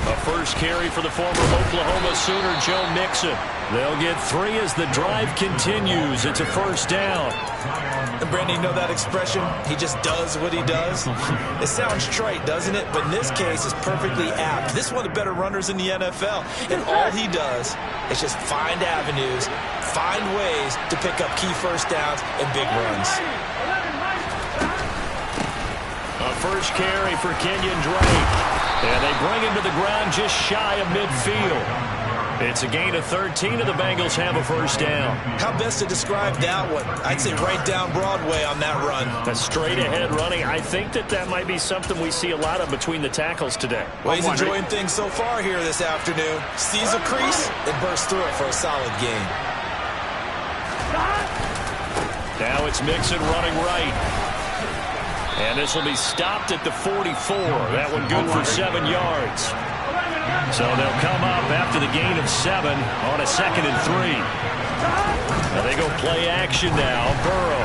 A first carry for the former Oklahoma Sooner, Joe Mixon. They'll get 3 as the drive continues. It's a first down. And Brandon, you know that expression? He just does what he does? It sounds trite, doesn't it? But in this case, it's perfectly apt. This is one of the better runners in the NFL. And all he does is just find avenues, find ways to pick up key first downs and big runs. A first carry for Kenyon Drake. And they bring him to the ground just shy of midfield. It's a gain of 13, and the Bengals have a first down. How best to describe that one? I'd say right down Broadway on that run. A straight-ahead running. I think that might be something we see a lot of between the tackles today. Well, he's enjoying things so far here this afternoon. Sees a crease and bursts through it for a solid gain. Now it's Mixon running right. And this will be stopped at the 44. That one good for 7 yards. So they'll come up after the gain of 7 on a 2nd and 3. Now they go play action now. Burrow.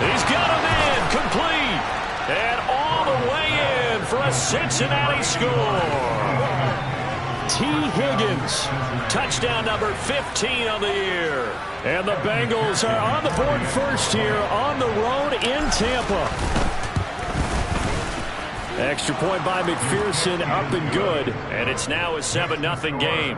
He's got him in. Complete. And all the way in for a Cincinnati score. T. Higgins. Touchdown number 15 on the year. And the Bengals are on the board first here on the road in Tampa. Extra point by McPherson, up and good. And it's now a 7-0 game.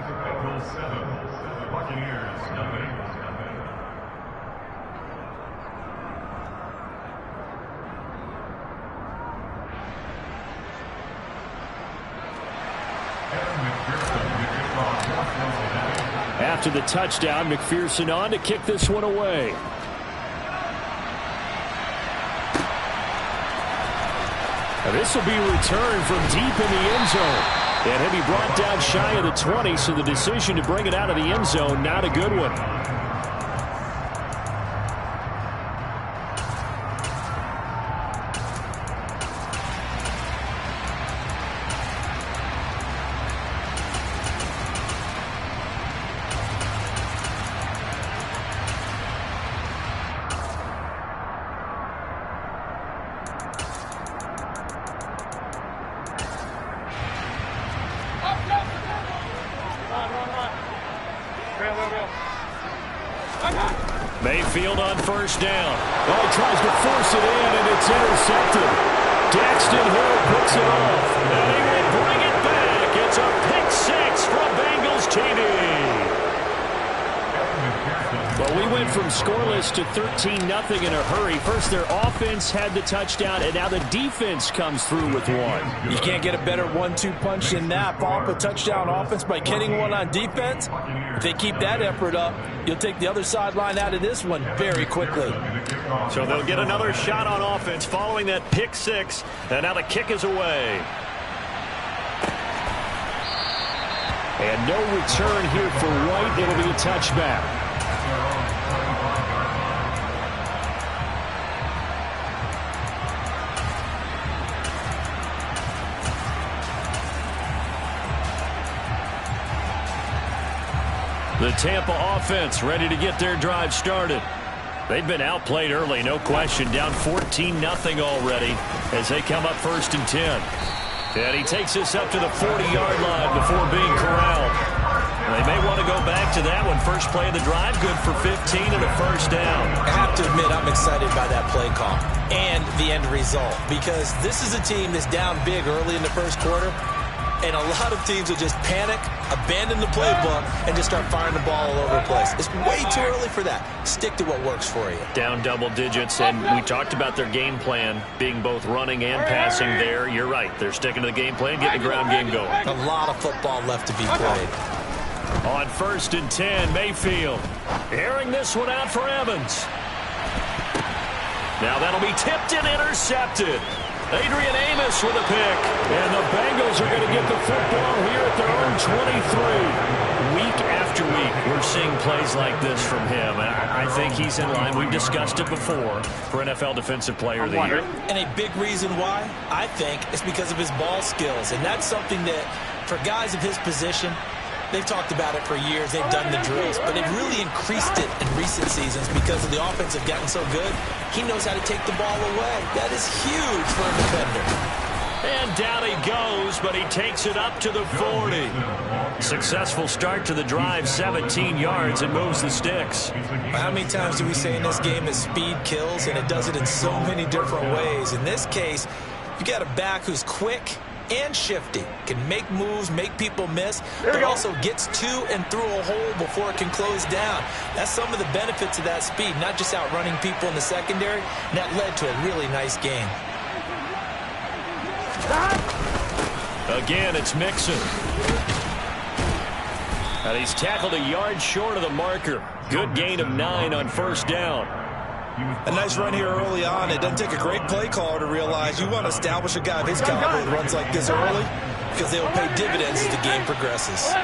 After the touchdown, McPherson on to kick this one away. And this will be returned from deep in the end zone. And he'll be brought down shy of the 20, so the decision to bring it out of the end zone, not a good one. Mayfield on first down. Oh, he tries to force it in, and it's intercepted. Daxton Hill picks it off, and he will bring it back. It's a pick six from Bengals TD. Well, we went from scoreless to 13-0 in a hurry. First, their offense had the touchdown, and now the defense comes through with one. You can't get a better 1-2 punch than that. Follow up a touchdown offense by getting one on defense. If they keep that effort up, you'll take the other sideline out of this one very quickly. So they'll get another shot on offense following that pick six, and now the kick is away. And no return here for White. It'll be a touchback. The Tampa offense ready to get their drive started. They've been outplayed early, no question. Down 14-0 already as they come up 1st and 10. And he takes this up to the 40-yard line before being corralled. They may want to go back to that one. First play of the drive, good for 15 and a first down. I have to admit, I'm excited by that play call and the end result, because this is a team that's down big early in the first quarter. And a lot of teams will just panic, abandon the playbook, and just start firing the ball all over the place. It's way too early for that. Stick to what works for you. Down double digits, and we talked about their game plan being both running and passing there. You're right. They're sticking to the game plan, getting the ground game going. A lot of football left to be played. On 1st and 10, Mayfield airing this one out for Evans. Now that'll be tipped and intercepted. Adrian Amos with a pick. And the Bengals are going to get the football here at their own 23. Week after week, we're seeing plays like this from him. And I think he's in line. We've discussed it before for NFL Defensive Player of the Year. And a big reason why, I think, is because of his ball skills. And that's something that, for guys of his position, they've talked about it for years. They've done the drills. But they've really increased it in recent seasons because of the offense have gotten so good. He knows how to take the ball away. That is huge for a defender. And down he goes, but he takes it up to the 40. Successful start to the drive, 17 yards, and moves the sticks. How many times do we say in this game that speed kills, and it does it in so many different ways? In this case, you got a back who's quick and shifty, can make moves, make people miss, but also gets to and through a hole before it can close down. That's some of the benefits of that speed, not just outrunning people in the secondary. And that led to a really nice game. Again, it's Mixon. And he's tackled a yard short of the marker. Good gain of 9 on first down. A nice run here early on. It doesn't take a great play caller to realize you want to establish a guy of his caliber that runs like this early, because they will pay dividends as the game progresses.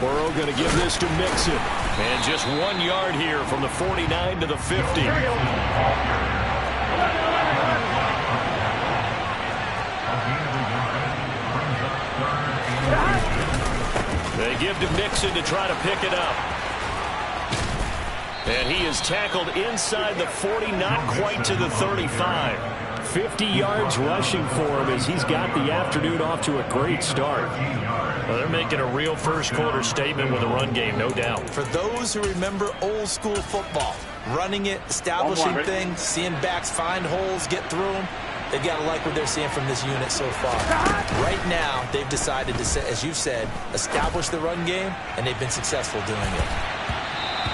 Burrow going to give this to Mixon. And just 1 yard here from the 49 to the 50. They give to Mixon to try to pick it up. And he is tackled inside the 40, not quite to the 35. 50 yards rushing for him as he's got the afternoon off to a great start. Well, they're making a real first-quarter statement with a run game, no doubt. For those who remember old school football, running it, establishing things, seeing backs find holes, get through them, they've got to like what they're seeing from this unit so far. Right now, they've decided to, as you've said, establish the run game, and they've been successful doing it.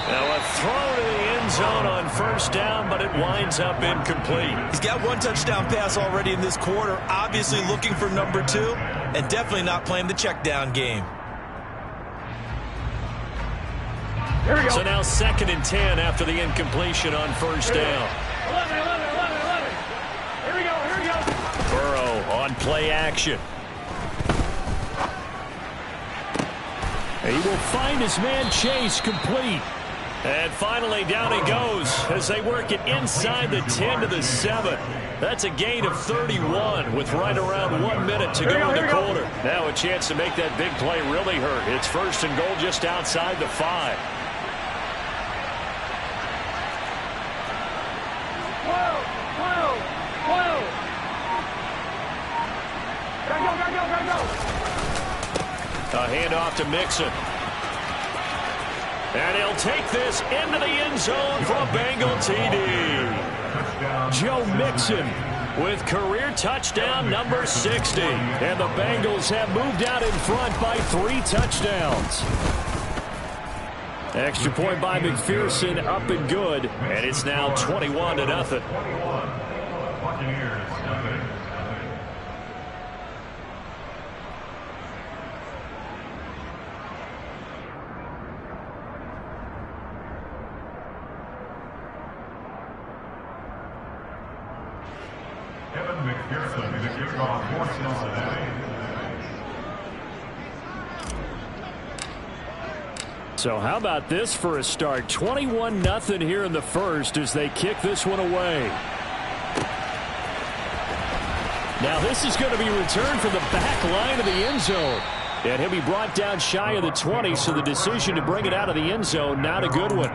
Now a throw to the end zone on first down, but it winds up incomplete. He's got one touchdown pass already in this quarter, obviously looking for number 2, and definitely not playing the check down game. So now 2nd and 10 after the incompletion on first down. on play action. He will find his man Chase complete. And finally down he goes as they work it inside the 10 to the 7. That's a gain of 31 with right around 1 minute to go in the quarter. Now a chance to make that big play really hurt. It's first and goal just outside the 5. A handoff to Mixon. And he'll take this into the end zone for a Bengal TD. Joe Mixon with career touchdown number 60. And the Bengals have moved out in front by 3 touchdowns. Extra point by McPherson, up and good. And it's now 21-0. McPherson, the kickoff for Cincinnati. So how about this for a start? 21-0 here in the first as they kick this one away. Now this is going to be returned from the back line of the end zone. And he'll be brought down shy of the 20, so the decision to bring it out of the end zone, not a good one.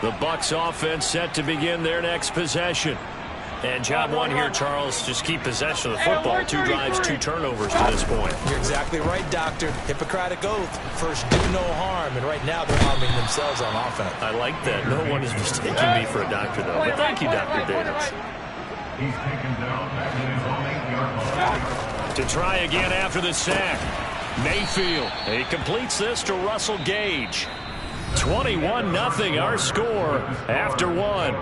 The Bucs offense set to begin their next possession. And job one here, Charles, just keep possession of the football. 2 drives, 2 turnovers to this point. You're exactly right, Doctor. Hippocratic oath. First, do no harm. And right now, they're harming themselves on offense. I like that. No one is mistaking me for a doctor, though. But thank you, Dr. Davis. He's taken down at his own 8-yard line. To try again after the sack. Mayfield. He completes this to Russell Gage. 21-0 our score after 1.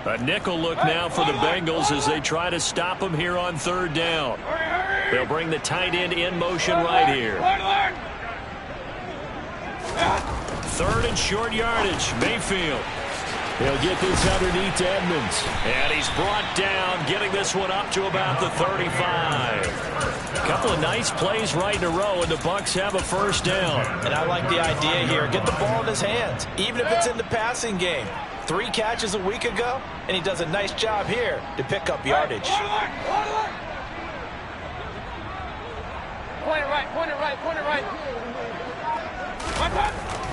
A nickel look now for the Bengals as they try to stop him here on 3rd down. They'll bring the tight end in motion right here. 3rd and short yardage. Mayfield. He'll get this underneath to Edmonds. And he's brought down, getting this one up to about the 35. A couple of nice plays right in a row, and the Bucs have a 1st down. And I like the idea here. Get the ball in his hands, even if it's in the passing game. 3 catches a week ago, and he does a nice job here to pick up yardage. Point it right, point it right, point it right.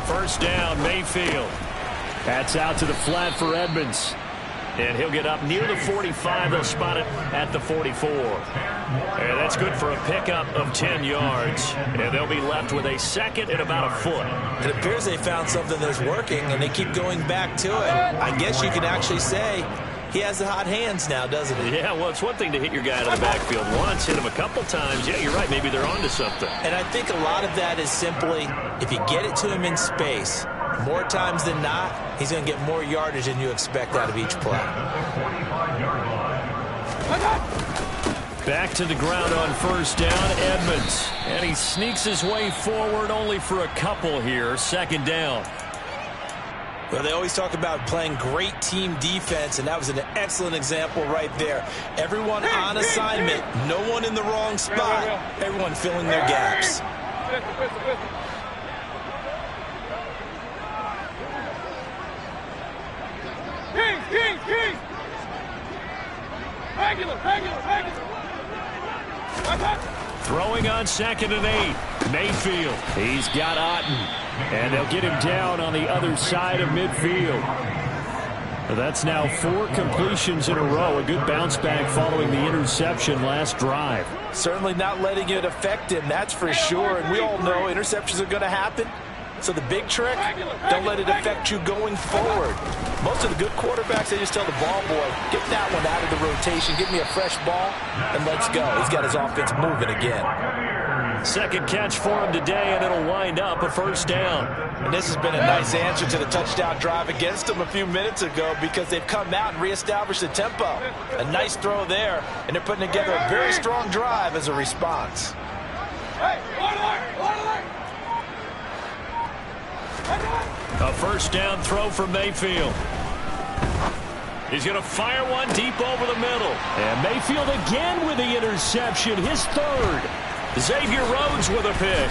1st down, Mayfield. That's out to the flat for Edmonds. And he'll get up near the 45. They'll spot it at the 44. And that's good for a pickup of 10 yards. And they'll be left with a 2nd and about a foot. It appears they found something that's working, and they keep going back to it. I guess you can actually say he has the hot hands now, doesn't he? Yeah, well, it's one thing to hit your guy out of the backfield once, hit him a couple times. Yeah, you're right. Maybe they're onto something. And I think a lot of that is simply if you get it to him in space, more times than not, he's going to get more yardage than you expect out of each play. Back to the ground on 1st down, Edmonds. And he sneaks his way forward only for a couple here. 2nd down. Well, they always talk about playing great team defense, and that was an excellent example right there. Everyone on assignment, no one in the wrong spot, everyone filling their gaps. King! Regular! Throwing on 2nd and 8. Mayfield. He's got Otten. And they'll get him down on the other side of midfield. That's now 4 completions in a row. A good bounce back following the interception last drive. Certainly not letting it affect him, that's for sure. And we all know interceptions are going to happen. So the big trick, don't let it affect you going forward. Most of the good quarterbacks, they just tell the ball boy, get that one out of the rotation, give me a fresh ball, and let's go. He's got his offense moving again. Second catch for him today, and it'll wind up a first down. And this has been a nice answer to the touchdown drive against them a few minutes ago because they've come out and reestablished the tempo. A nice throw there, and they're putting together a very strong drive as a response. A first down throw for Mayfield. He's going to fire one deep over the middle. And Mayfield again with the interception, his third. Xavier Rhodes with a pick.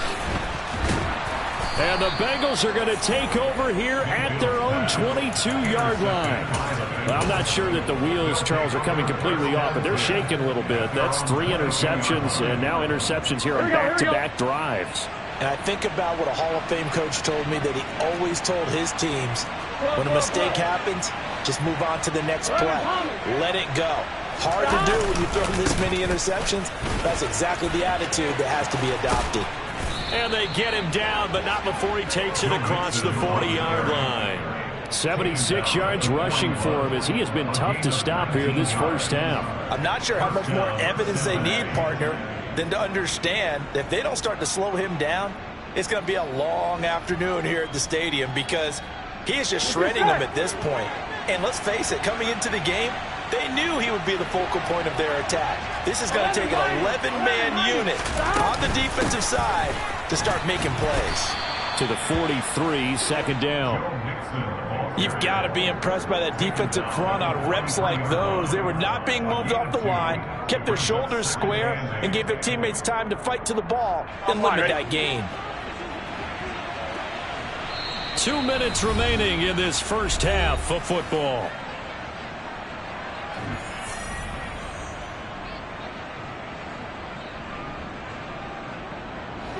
And the Bengals are going to take over here at their own 22-yard line. Well, I'm not sure that the wheels, Charles, are coming completely off, but they're shaking a little bit. That's 3 interceptions, and now interceptions here on back-to-back drives. And I think about what a Hall of Fame coach told me that he always told his teams, when a mistake happens, just move on to the next play. Let it go. Hard to do when you throw this many interceptions. That's exactly the attitude that has to be adopted. And they get him down, but not before he takes it across the 40-yard line. 76 yards rushing for him as he has been tough to stop here this first half. I'm not sure how much more evidence they need, partner, than to understand that if they don't start to slow him down, it's going to be a long afternoon here at the stadium because he is just shredding them at this point. And let's face it, coming into the game, they knew he would be the focal point of their attack. This is going to take an 11-man unit on the defensive side to start making plays. To the 43, second down. You've got to be impressed by that defensive front on reps like those. They were not being moved off the line, kept their shoulders square, and gave their teammates time to fight to the ball and limit that gain. 2 minutes remaining in this first half of football.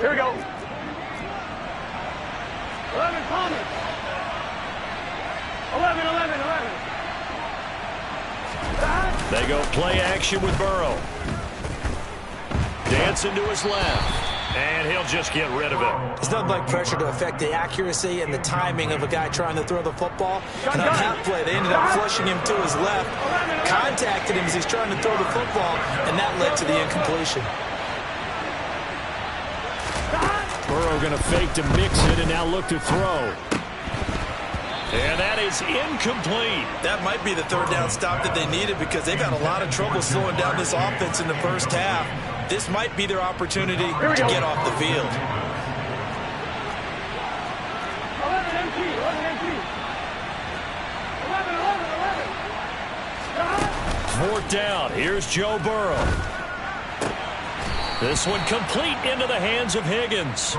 Here we go. 11, Palmer. 11. They go play action with Burrow. Dancing to his left. And he'll just get rid of it. There's nothing like pressure to affect the accuracy and the timing of a guy trying to throw the football. And on that play, they ended up flushing him to his left, contacted him as he's trying to throw the football, and that led to the incompletion. Burrow going to fake to mix it and now look to throw. And that is incomplete. That might be the third down stop that they needed because they've had a lot of trouble slowing down this offense in the first half. This might be their opportunity to get off the field. 11 empty. 11. Fourth down. Here's Joe Burrow. This one complete into the hands of Higgins.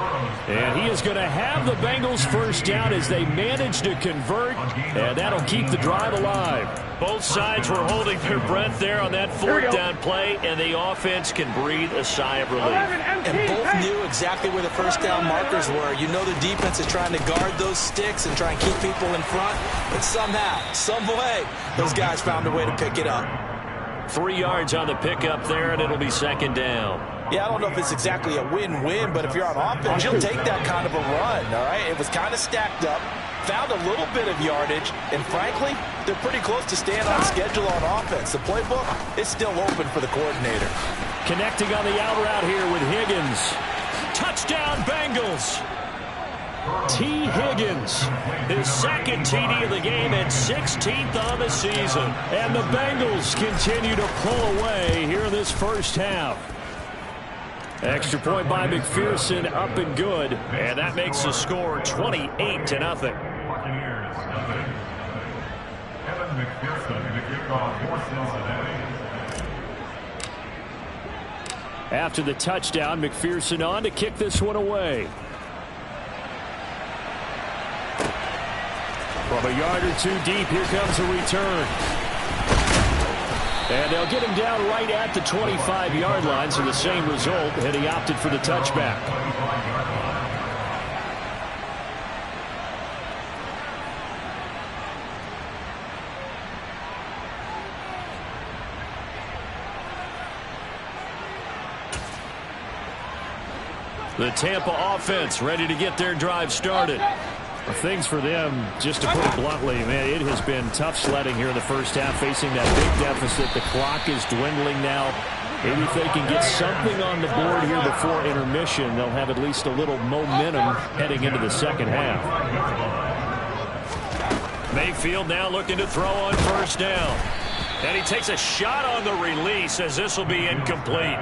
And he is going to have the Bengals first down as they manage to convert. And that'll keep the drive alive. Both sides were holding their breath there on that fourth down play, and the offense can breathe a sigh of relief. And both knew exactly where the first down markers were. You know the defense is trying to guard those sticks and try and keep people in front. But somehow, some way, those guys found a way to pick it up. 3 yards on the pickup there, and it'll be second down. Yeah, I don't know if it's exactly a win-win, but if you're on offense, you'll take that kind of a run, all right? It was kind of stacked up, found a little bit of yardage, and frankly, they're pretty close to staying on schedule on offense. The playbook is still open for the coordinator. Connecting on the out route here with Higgins. Touchdown, Bengals! T. Higgins, his second TD of the game and 16th on the season. And the Bengals continue to pull away here in this first half. Extra point by McPherson, up and good. And that makes the score 28-0. Buccaneers, nothing. Evan McPherson, the kickoff for Cincinnati. After the touchdown, McPherson on to kick this one away. From a yard or two deep, here comes a return. And they'll get him down right at the 25-yard line, so the same result, and he opted for the touchback. The Tampa offense ready to get their drive started. Things for them, just to put it bluntly, man, it has been tough sledding here in the first half, facing that big deficit. The clock is dwindling now. Maybe if they can get something on the board here before intermission, they'll have at least a little momentum heading into the second half. Mayfield now looking to throw on first down. And he takes a shot on the release as this will be incomplete.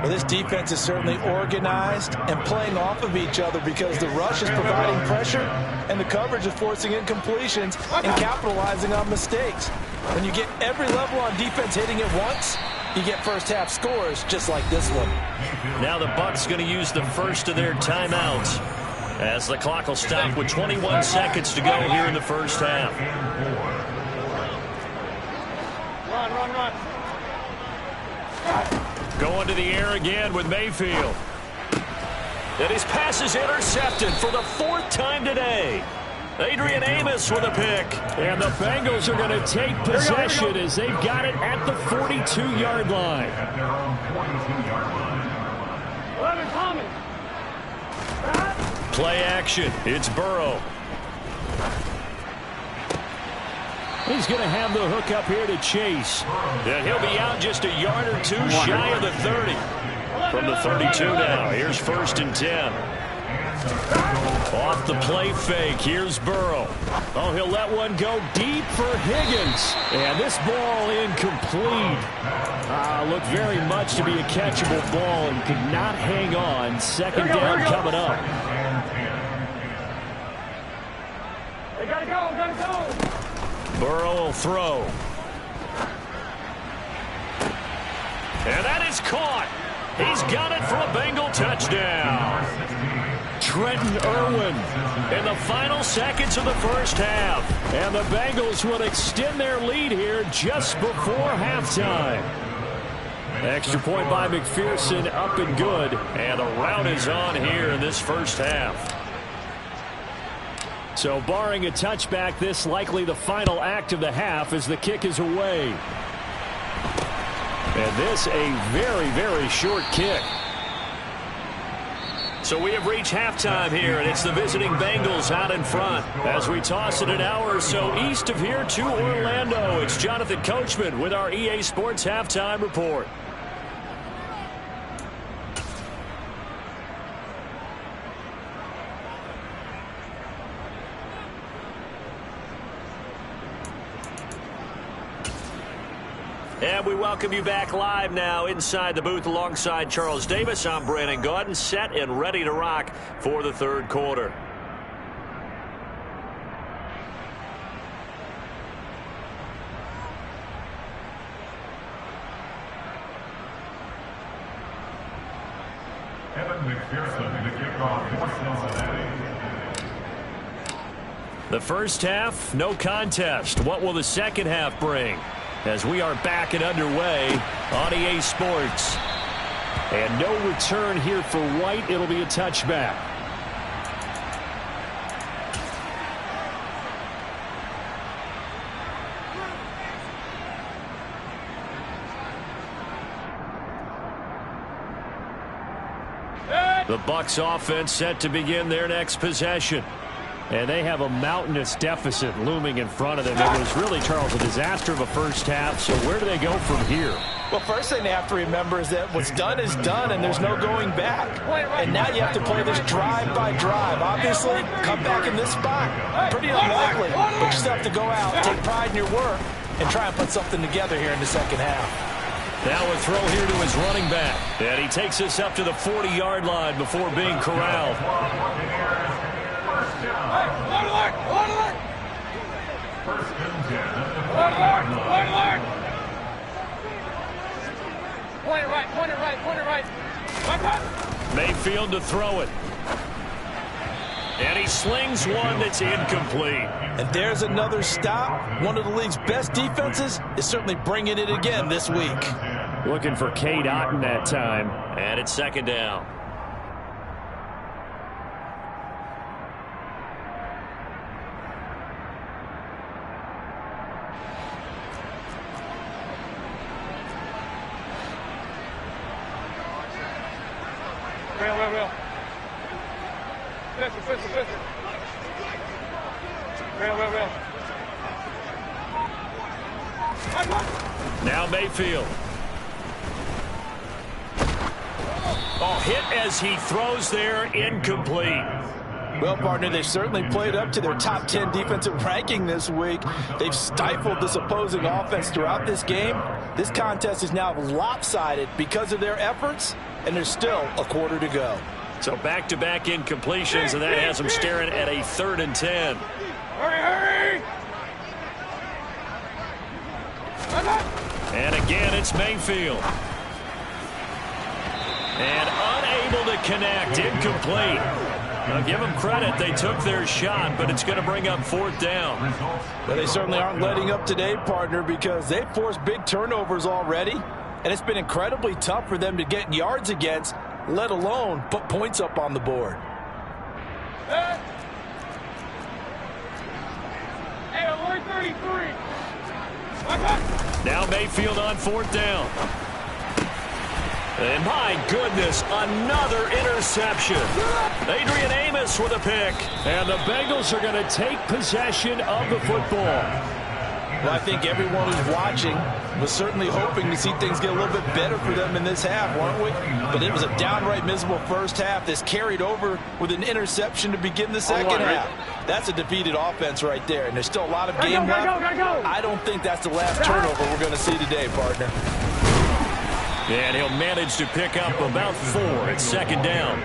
Well, this defense is certainly organized and playing off of each other because the rush is providing pressure and the coverage is forcing incompletions and capitalizing on mistakes. When you get every level on defense hitting it once, you get first half scores just like this one. Now the Bucs going to use the first of their timeouts as the clock will stop with 21 seconds to go here in the first half. Run. Going to the air again with Mayfield. And his pass is intercepted for the 4th time today. Adrian Amos with a pick. And the Bengals are going to take possession as they've got it at the 42-yard line. At their own 42-yard line. 11 Thomas. Play action. It's Burrow. He's going to have the hook up here to Chase. And he'll be out just a yard or two shy of the 30. From the 32 now. Here's 1st and 10. Off the play fake. Here's Burrow. Oh, he'll let one go deep for Higgins. And this ball incomplete. Looked very much to be a catchable ball and could not hang on. Second down coming up. They gotta go. Burrow will throw. And that is caught. He's got it for a Bengal touchdown. Trenton Irwin in the final seconds of the first half. And the Bengals will extend their lead here just before halftime. Extra point by McPherson, up and good. And the rout is on here in this first half. So barring a touchback, this likely the final act of the half as the kick is away. And this a very, very short kick. So we have reached halftime here, and it's the visiting Bengals out in front. As we toss it an hour or so east of here to Orlando, it's Jonathan Coachman with our EA Sports Halftime Report. And we welcome you back live now inside the booth alongside Charles Davis. I'm Brandon Gaudin, set and ready to rock for the third quarter. Evan McPherson to kick off for Cincinnati. The first half, no contest. What will the second half bring? As we are back and underway on EA Sports. And no return here for White. It'll be a touchback. The Bucs offense set to begin their next possession. And they have a mountainous deficit looming in front of them. It was really, Charles, a disaster of a first half. So where do they go from here? Well, first thing they have to remember is that what's done is done, and there's no going back. And now you have to play this drive by drive. Obviously, come back in this spot, pretty unlikely. But you still have to go out, take pride in your work, and try and put something together here in the second half. Now a throw here to his running back. And he takes us up to the 40-yard line before being corralled. First and 10. Point it right. Mayfield to throw it. And he slings one that's incomplete. And there's another stop. One of the league's best defenses is certainly bringing it again this week. Looking for Cade Otton that time. And it's second down. Real. Listen. Real. Now Mayfield. Oh, hit as he throws there, incomplete. Well, partner, they've certainly played up to their top 10 defensive ranking this week. They've stifled this opposing offense throughout this game. This contest is now lopsided because of their efforts, and there's still a quarter to go. So back-to-back incompletions, and that has them staring at a 3rd and 10. Hurry, hurry! And again, it's Mayfield. And unable to connect, incomplete. Now, give them credit. They took their shot, but it's going to bring up 4th down. Well, they certainly aren't letting up today, partner, because they've forced big turnovers already, and it's been incredibly tough for them to get yards against, let alone put points up on the board. Hey, 133. Now Mayfield on 4th down. And my goodness, another interception. Adrian Amos with a pick. And the Bengals are going to take possession of the football. Well, I think everyone who's watching was certainly hoping to see things get a little bit better for them in this half, weren't we? But it was a downright miserable first half. This carried over with an interception to begin the second half. That's a defeated offense right there, and there's still a lot of game left. I don't think that's the last turnover we're going to see today, partner. And he'll manage to pick up about 4 at 2nd down.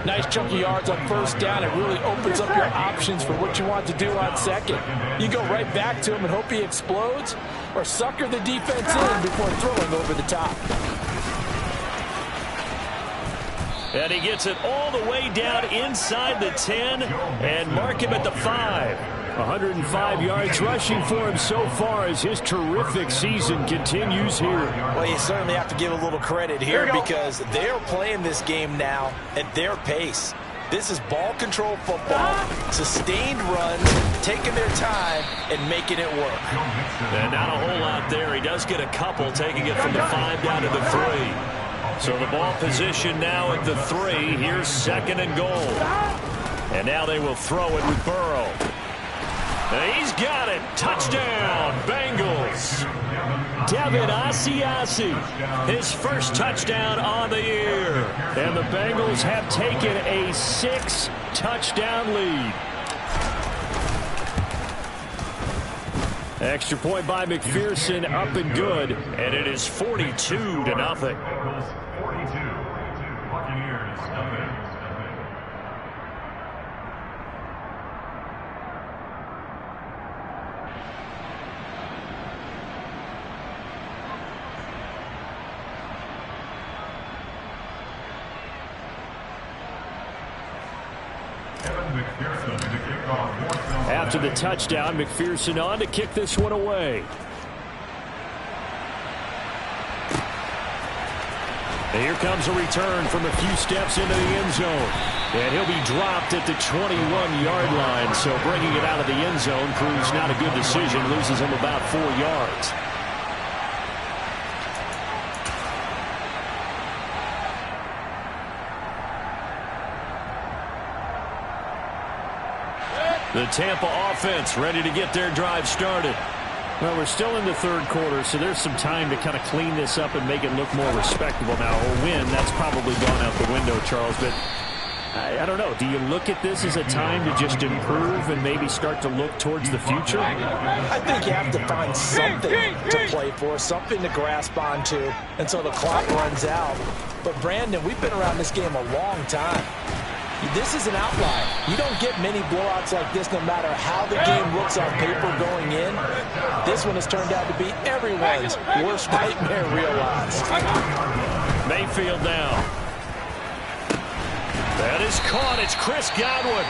Nice chunk of yards on 1st down. It really opens up your options for what you want to do on 2nd. You go right back to him and hope he explodes, or sucker the defense in before throwing over the top. And he gets it all the way down inside the 10 and mark him at the 5. 105 yards rushing for him so far as his terrific season continues here. Well, you certainly have to give a little credit here because they're playing this game now at their pace. This is ball control football, sustained runs, taking their time and making it work. And not a whole lot there. He does get a couple, taking it from the 5 down to the 3. So the ball position now at the 3. Here's 2nd and goal. And now they will throw it with Burrow. He's got it. Touchdown, Bengals. Devin Asiasi, his first touchdown on the year. And the Bengals have taken a 6-touchdown lead. Extra point by McPherson, up and good. And it is 42-0. Bengals 42, Buccaneers nothing. After the touchdown, McPherson on to kick this one away. And here comes a return from a few steps into the end zone. And he'll be dropped at the 21-yard line. So bringing it out of the end zone proves not a good decision. Loses him about 4 yards. The Tampa offense ready to get their drive started. Well, we're still in the 3rd quarter, so there's some time to kind of clean this up and make it look more respectable now. A win, that's probably gone out the window, Charles, but I don't know. Do you look at this as a time to just improve and maybe start to look towards the future? I think you have to find something to play for, something to grasp onto until the clock runs out. But, Brandon, we've been around this game a long time. This is an outlier. You don't get many blowouts like this no matter how the game looks on paper going in. This one has turned out to be everyone's worst nightmare realized. Mayfield now. That is caught. It's Chris Godwin.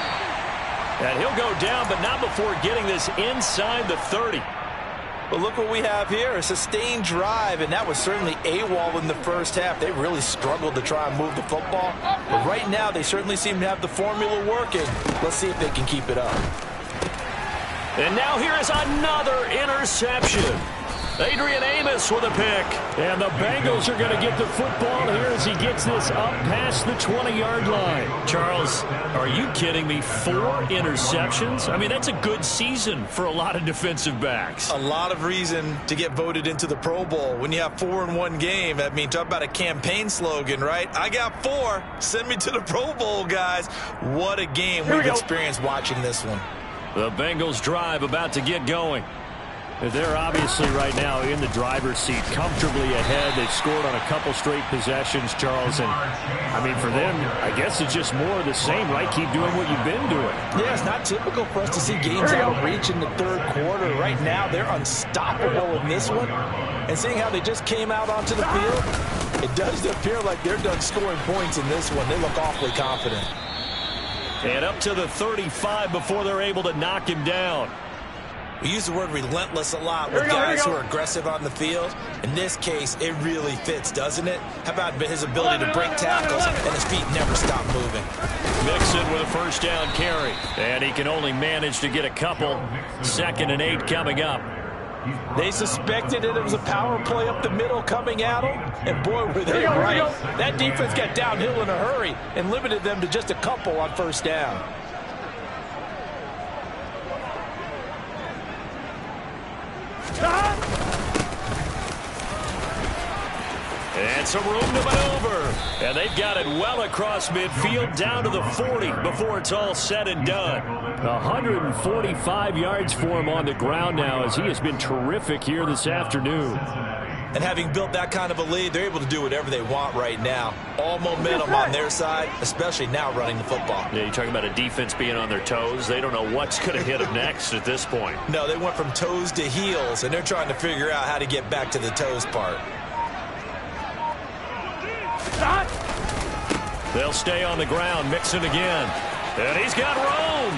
And he'll go down, but not before getting this inside the 30. But look what we have here, a sustained drive, and that was certainly AWOL in the first half. They really struggled to try and move the football. But right now, they certainly seem to have the formula working. Let's see if they can keep it up. And now here is another interception. Adrian Amos with a pick. And the Bengals are going to get the football here as he gets this up past the 20-yard line. Charles, are you kidding me? 4 interceptions? I mean, that's a good season for a lot of defensive backs. A lot of reason to get voted into the Pro Bowl. When you have 4 in one game, I mean, talk about a campaign slogan, right? I got 4. Send me to the Pro Bowl, guys. What a game we've experienced watching this one. The Bengals drive about to get going. They're obviously right now in the driver's seat, comfortably ahead. They've scored on a couple straight possessions, Charles. And, I mean, for them, I guess it's just more of the same, right? Keep doing what you've been doing. Yeah, it's not typical for us to see games out of reach in the third quarter. Right now, they're unstoppable in this one. And seeing how they just came out onto the field, it does appear like they're done scoring points in this one. They look awfully confident. And up to the 35 before they're able to knock him down. We use the word relentless a lot with guys who are aggressive on the field. In this case, it really fits, doesn't it? How about his ability to break tackles and his feet never stop moving? Mixon with a first down carry. And he can only manage to get a couple. 2nd and 8 coming up. They suspected it was a power play up the middle coming at them, and boy, were they right. That defense got downhill in a hurry and limited them to just a couple on first down. And some room to maneuver. And they've got it well across midfield down to the 40 before it's all said and done. 145 yards for him on the ground now as he has been terrific here this afternoon. And having built that kind of a lead, they're able to do whatever they want right now. All momentum on their side, especially now running the football. Yeah, you're talking about a defense being on their toes. They don't know what's going to hit them next at this point. No, they went from toes to heels, and they're trying to figure out how to get back to the toes part. They'll stay on the ground. Mixon again. And he's got room.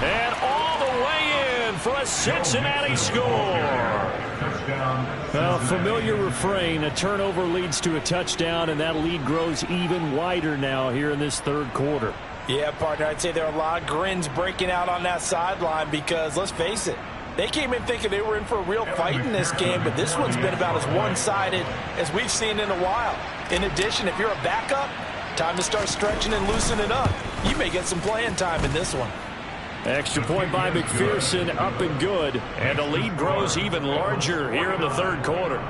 And all the way in for a Cincinnati score. Well, familiar refrain. A turnover leads to a touchdown, and that lead grows even wider now here in this third quarter. Yeah, partner, I'd say there are a lot of grins breaking out on that sideline because, let's face it, they came in thinking they were in for a real fight in this game, but this one's been about as one-sided as we've seen in a while. In addition, if you're a backup, time to start stretching and loosening up. You may get some playing time in this one. Extra point by McPherson, up and good. And the lead grows even larger here in the third quarter.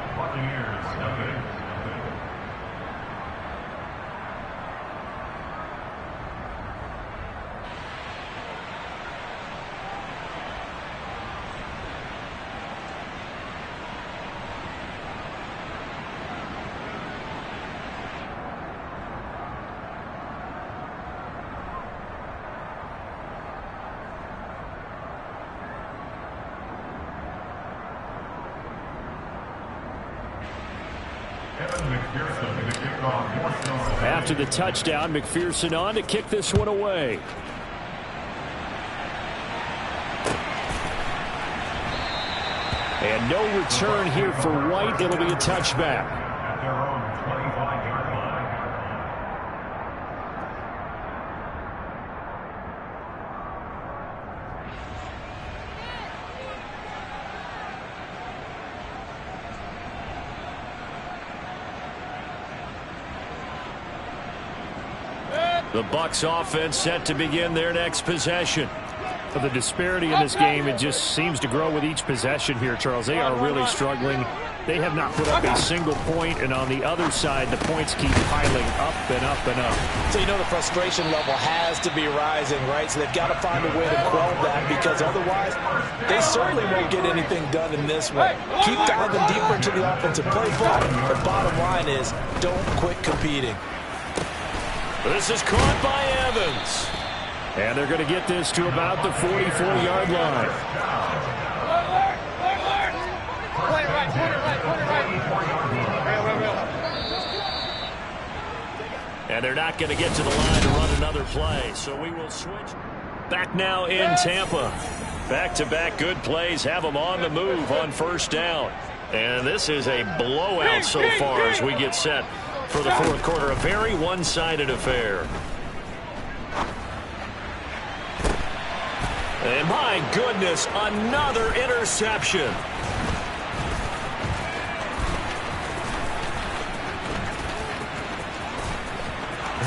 After the touchdown, McPherson on to kick this one away. And no return here for White. It'll be a touchback. At their own 25-yard line. The Bucs offense set to begin their next possession. But the disparity in this game, it just seems to grow with each possession here, Charles. They are really struggling. They have not put up a single point, and on the other side, the points keep piling up and up and up. So you know the frustration level has to be rising, right? So they've got to find a way to quell that because otherwise they certainly won't get anything done in this one. Keep diving deeper into the offensive playbook. The bottom line is don't quit competing. This is caught by Evans. And they're going to get this to about the 44-yard line. And they're not going to get to the line to run another play. So we will switch. Back now in Tampa. Back-to-back good plays have them on the move on first down. And this is a blowout so far as we get set for the fourth quarter. A very one-sided affair. And my goodness, another interception.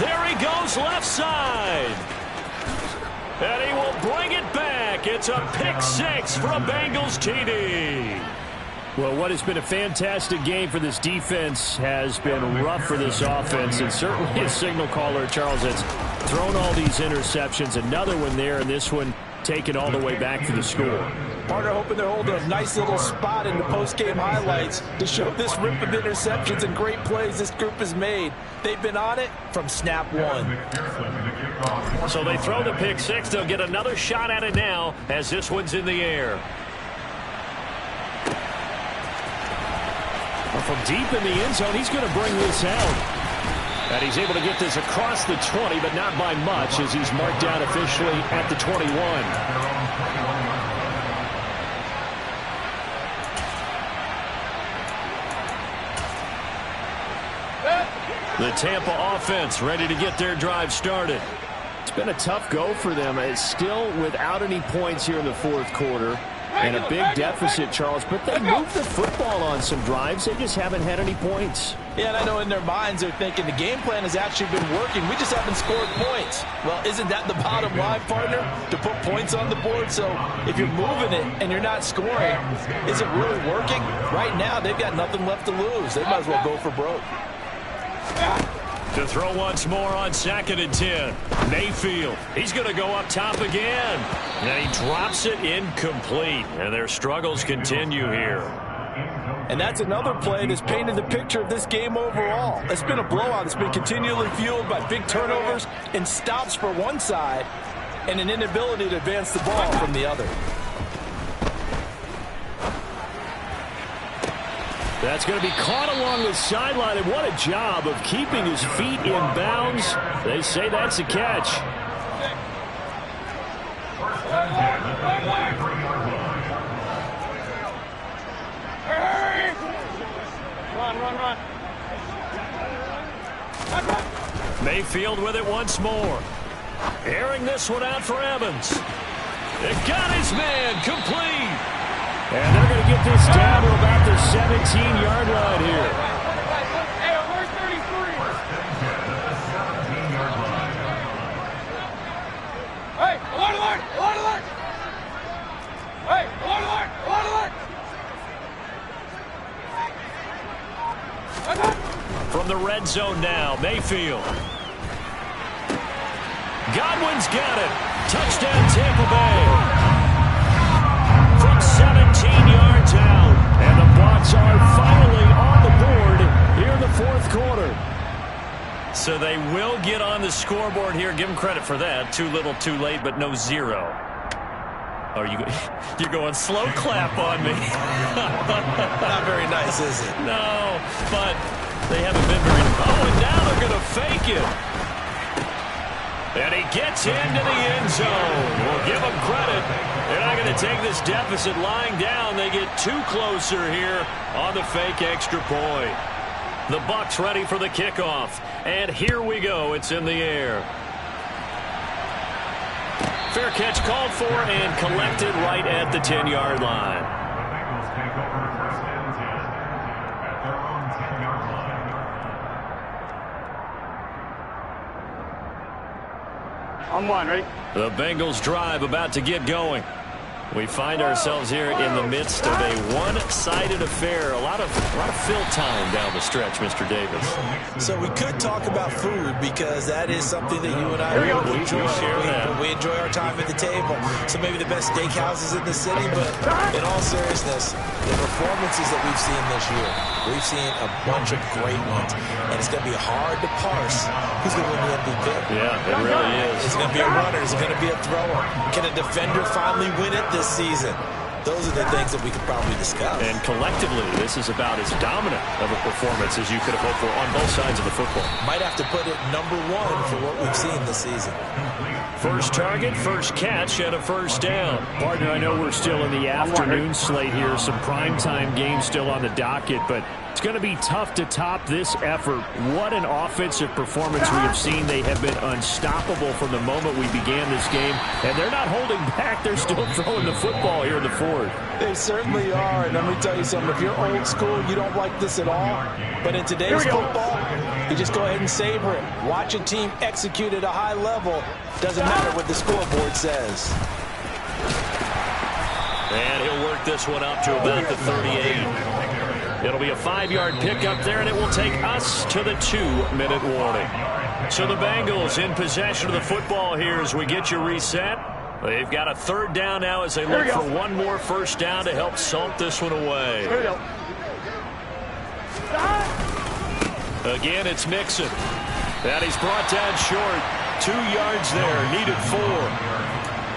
There he goes left side. And he will bring it back. It's a pick six for a Bengals TD. Well, what has been a fantastic game for this defense has been rough for this offense. And certainly a signal caller, Charles, that's thrown all these interceptions. Another one there, and this one taken all the way back to the score. Partner hoping they're holding a nice little spot in the post-game highlights to show this rip of interceptions and great plays this group has made. They've been on it from snap one. So they throw the pick six. They'll get another shot at it now as this one's in the air. Well, from deep in the end zone, he's going to bring this out. And he's able to get this across the 20, but not by much as he's marked down officially at the 21. The Tampa offense ready to get their drive started. It's been a tough go for them. It's still without any points here in the fourth quarter. And a big deficit, Charles, but they moved the football on some drives. They just haven't had any points. Yeah, and I know in their minds they're thinking the game plan has actually been working. We just haven't scored points. Well, isn't that the bottom line, partner? To put points on the board? So if you're moving it and you're not scoring, is it really working? Right now, they've got nothing left to lose. They might as well go for broke. To throw once more on 2nd and 10. Mayfield. He's going to go up top again. And he drops it incomplete. And their struggles continue here. And that's another play that's painted the picture of this game overall. It's been a blowout. It's been continually fueled by big turnovers and stops for one side and an inability to advance the ball from the other. That's going to be caught along the sideline, and what a job of keeping his feet in bounds. They say that's a catch. Run. Mayfield with it once more. Airing this one out for Evans. It got his man complete. And they're going to get this down to about the 17-yard line here. Hey, where's 33? Hey, alert! Hey, alert! From the red zone now, Mayfield. Godwin's got it. Touchdown, Tampa Bay. 17 yards out, and the Bucs are finally on the board here in the fourth quarter. So they will get on the scoreboard here. Give them credit for that. Too little, too late, but no zero. Are you're going slow clap on me? Not very nice, is it? No, but they haven't been very. Oh, and now they're going to fake it. And he gets into the end zone. We'll give him credit. They're not going to take this deficit lying down. They get too closer here on the fake extra point. The Bucs ready for the kickoff. And here we go. It's in the air. Fair catch called for and collected right at the 10-yard line. The Bengals take over 1st and 10 at their own 10-yard line. On one, ready? The Bengals drive about to get going. We find ourselves here in the midst of a one-sided affair. A lot of fill time down the stretch, Mr. Davis. So we could talk about food because that is something that you and I really enjoy. We enjoy our time at the table. So maybe the best steakhouses in the city, but in all seriousness, the performances that we've seen this year, we've seen a bunch of great ones. And it's going to be hard to parse who's going to win the MVP. Yeah, it really is. Is it going to be a runner? Is it going to be a thrower? Can a defender finally win it this season? Those are the things that we could probably discuss. And collectively, this is about as dominant of a performance as you could have hoped for on both sides of the football. Might have to put it number one for what we've seen this season. First target, first catch, and a first down. Partner, I know we're still in the afternoon slate here. Some primetime games still on the docket, but it's going to be tough to top this effort. What an offensive performance we have seen. They have been unstoppable from the moment we began this game, and they're not holding back. They're still throwing the football here in the fourth. They certainly are, and let me tell you something. If you're old school, you don't like this at all. But in today's football, you just go ahead and savor it. Watch a team execute at a high level. Doesn't matter what the scoreboard says. And he'll work this one up to about the 38. It'll be a 5-yard pickup there, and it will take us to the 2-minute warning. So the Bengals in possession of the football here as we get you reset. They've got a third down now as they look for one more first down to help salt this one away. Again, it's Mixon. And he's brought down short. 2 yards there, needed 4.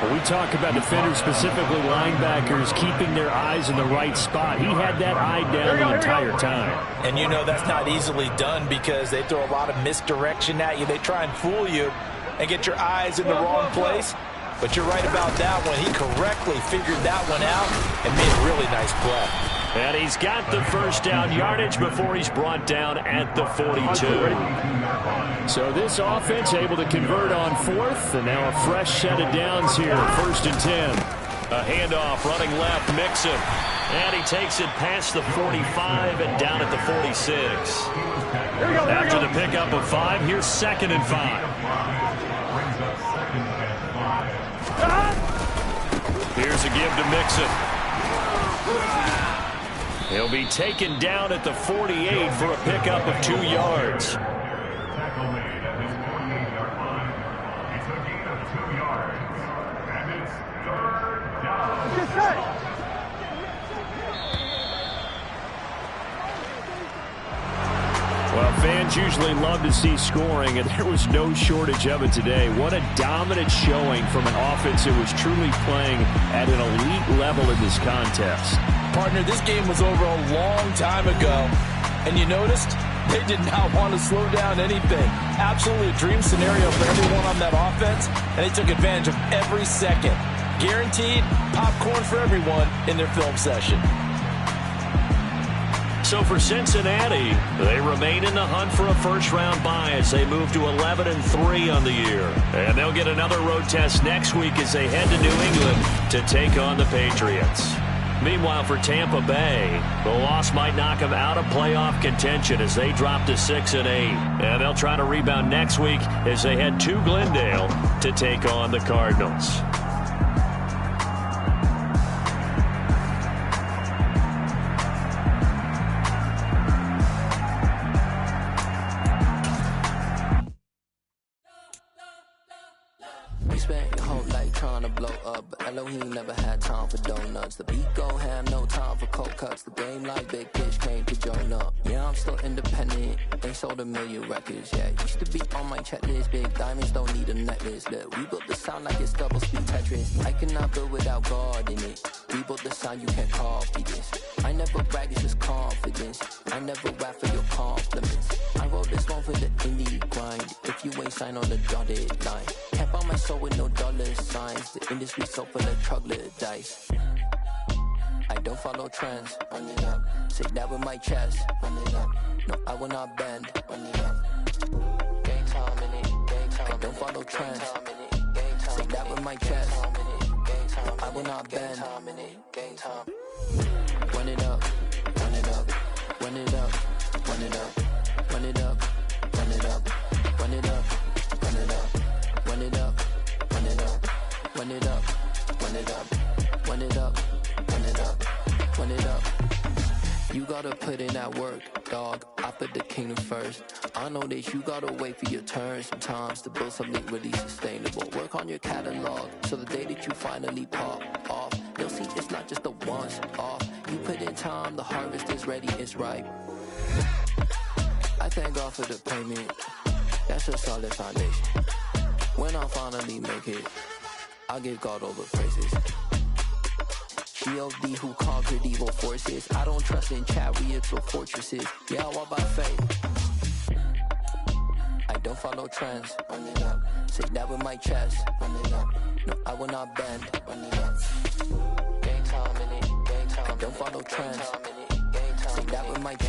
When we talk about defenders, specifically linebackers, keeping their eyes in the right spot, he had that eye down the entire time. And you know that's not easily done because they throw a lot of misdirection at you. They try and fool you and get your eyes in the wrong place. But you're right about that one. He correctly figured that one out and made a really nice play. And he's got the first down yardage before he's brought down at the 42. So this offense able to convert on fourth, and now a fresh set of downs here, 1st and 10. A handoff, running left, Mixon. And he takes it past the 45 and down at the 46. After the pickup of 5, here's 2nd and 5. Here's a give to Mixon. He'll be taken down at the 48 for a pickup of 2 yards. Tackle made at his 48-yard line. It's a gain of 2 yards. And it's 3rd down. Well, fans usually love to see scoring, and there was no shortage of it today. What a dominant showing from an offense that was truly playing at an elite level in this contest. Partner, this game was over a long time ago, and you noticed they did not want to slow down anything. Absolutely a dream scenario for everyone on that offense, and they took advantage of every second. Guaranteed popcorn for everyone in their film session. So for Cincinnati, they remain in the hunt for a first-round bye as they move to 11-3 on the year. And they'll get another road test next week as they head to New England to take on the Patriots. Meanwhile, for Tampa Bay, the loss might knock them out of playoff contention as they drop to 6-8. And they'll try to rebound next week as they head to Glendale to take on the Cardinals. Elohim never had time for donuts. The beat go ham, no time for cold cuts. The game like Big Pitch came to join up. Yeah, I'm still independent. They sold 1 million records. Yeah, used to be on my checklist. Big diamonds don't need a necklace. Look, we built the sound like it's double speed Tetris. I cannot build without God in it. We built the sound, you can't copy this. I never brag, it's just confidence. I never rap for your compliments. I wrote this one for the indie grind. If you ain't signed on the dotted line, can't buy my soul with no dollar signs. The industry so full of troglodytes. I don't follow trends. Run it up. Say that with my chest. Run it up. No, I will not bend. Run it up. Game time in it. Game time. I don't follow trends. Say that with my chest. I will not bend. Game time. Run it up. Run it up. Run it up. Run it up. Run it up. Run it up. Run it up. Run it up. Run it up. Run it up. Run it up. Run it up. Run it up. Run it up. Run it up. You gotta put in that work, dog. I put the kingdom first. I know that you gotta wait for your turn sometimes to build something really sustainable. Work on your catalog so the day that you finally pop off, you'll see it's not just a once off. You put in time, the harvest is ready, it's ripe. I thank God for the payment. That's a solid foundation. When I finally make it, I'll give God all the praises. G.O.D. who conquered evil forces. I don't trust in chariots or fortresses. Yeah, I walk by faith. I don't follow trends. Run it up. Say that with my chest. Run it up. No, I will not bend. Run it up. Game time in it. Game time. I don't follow trends. Say that with my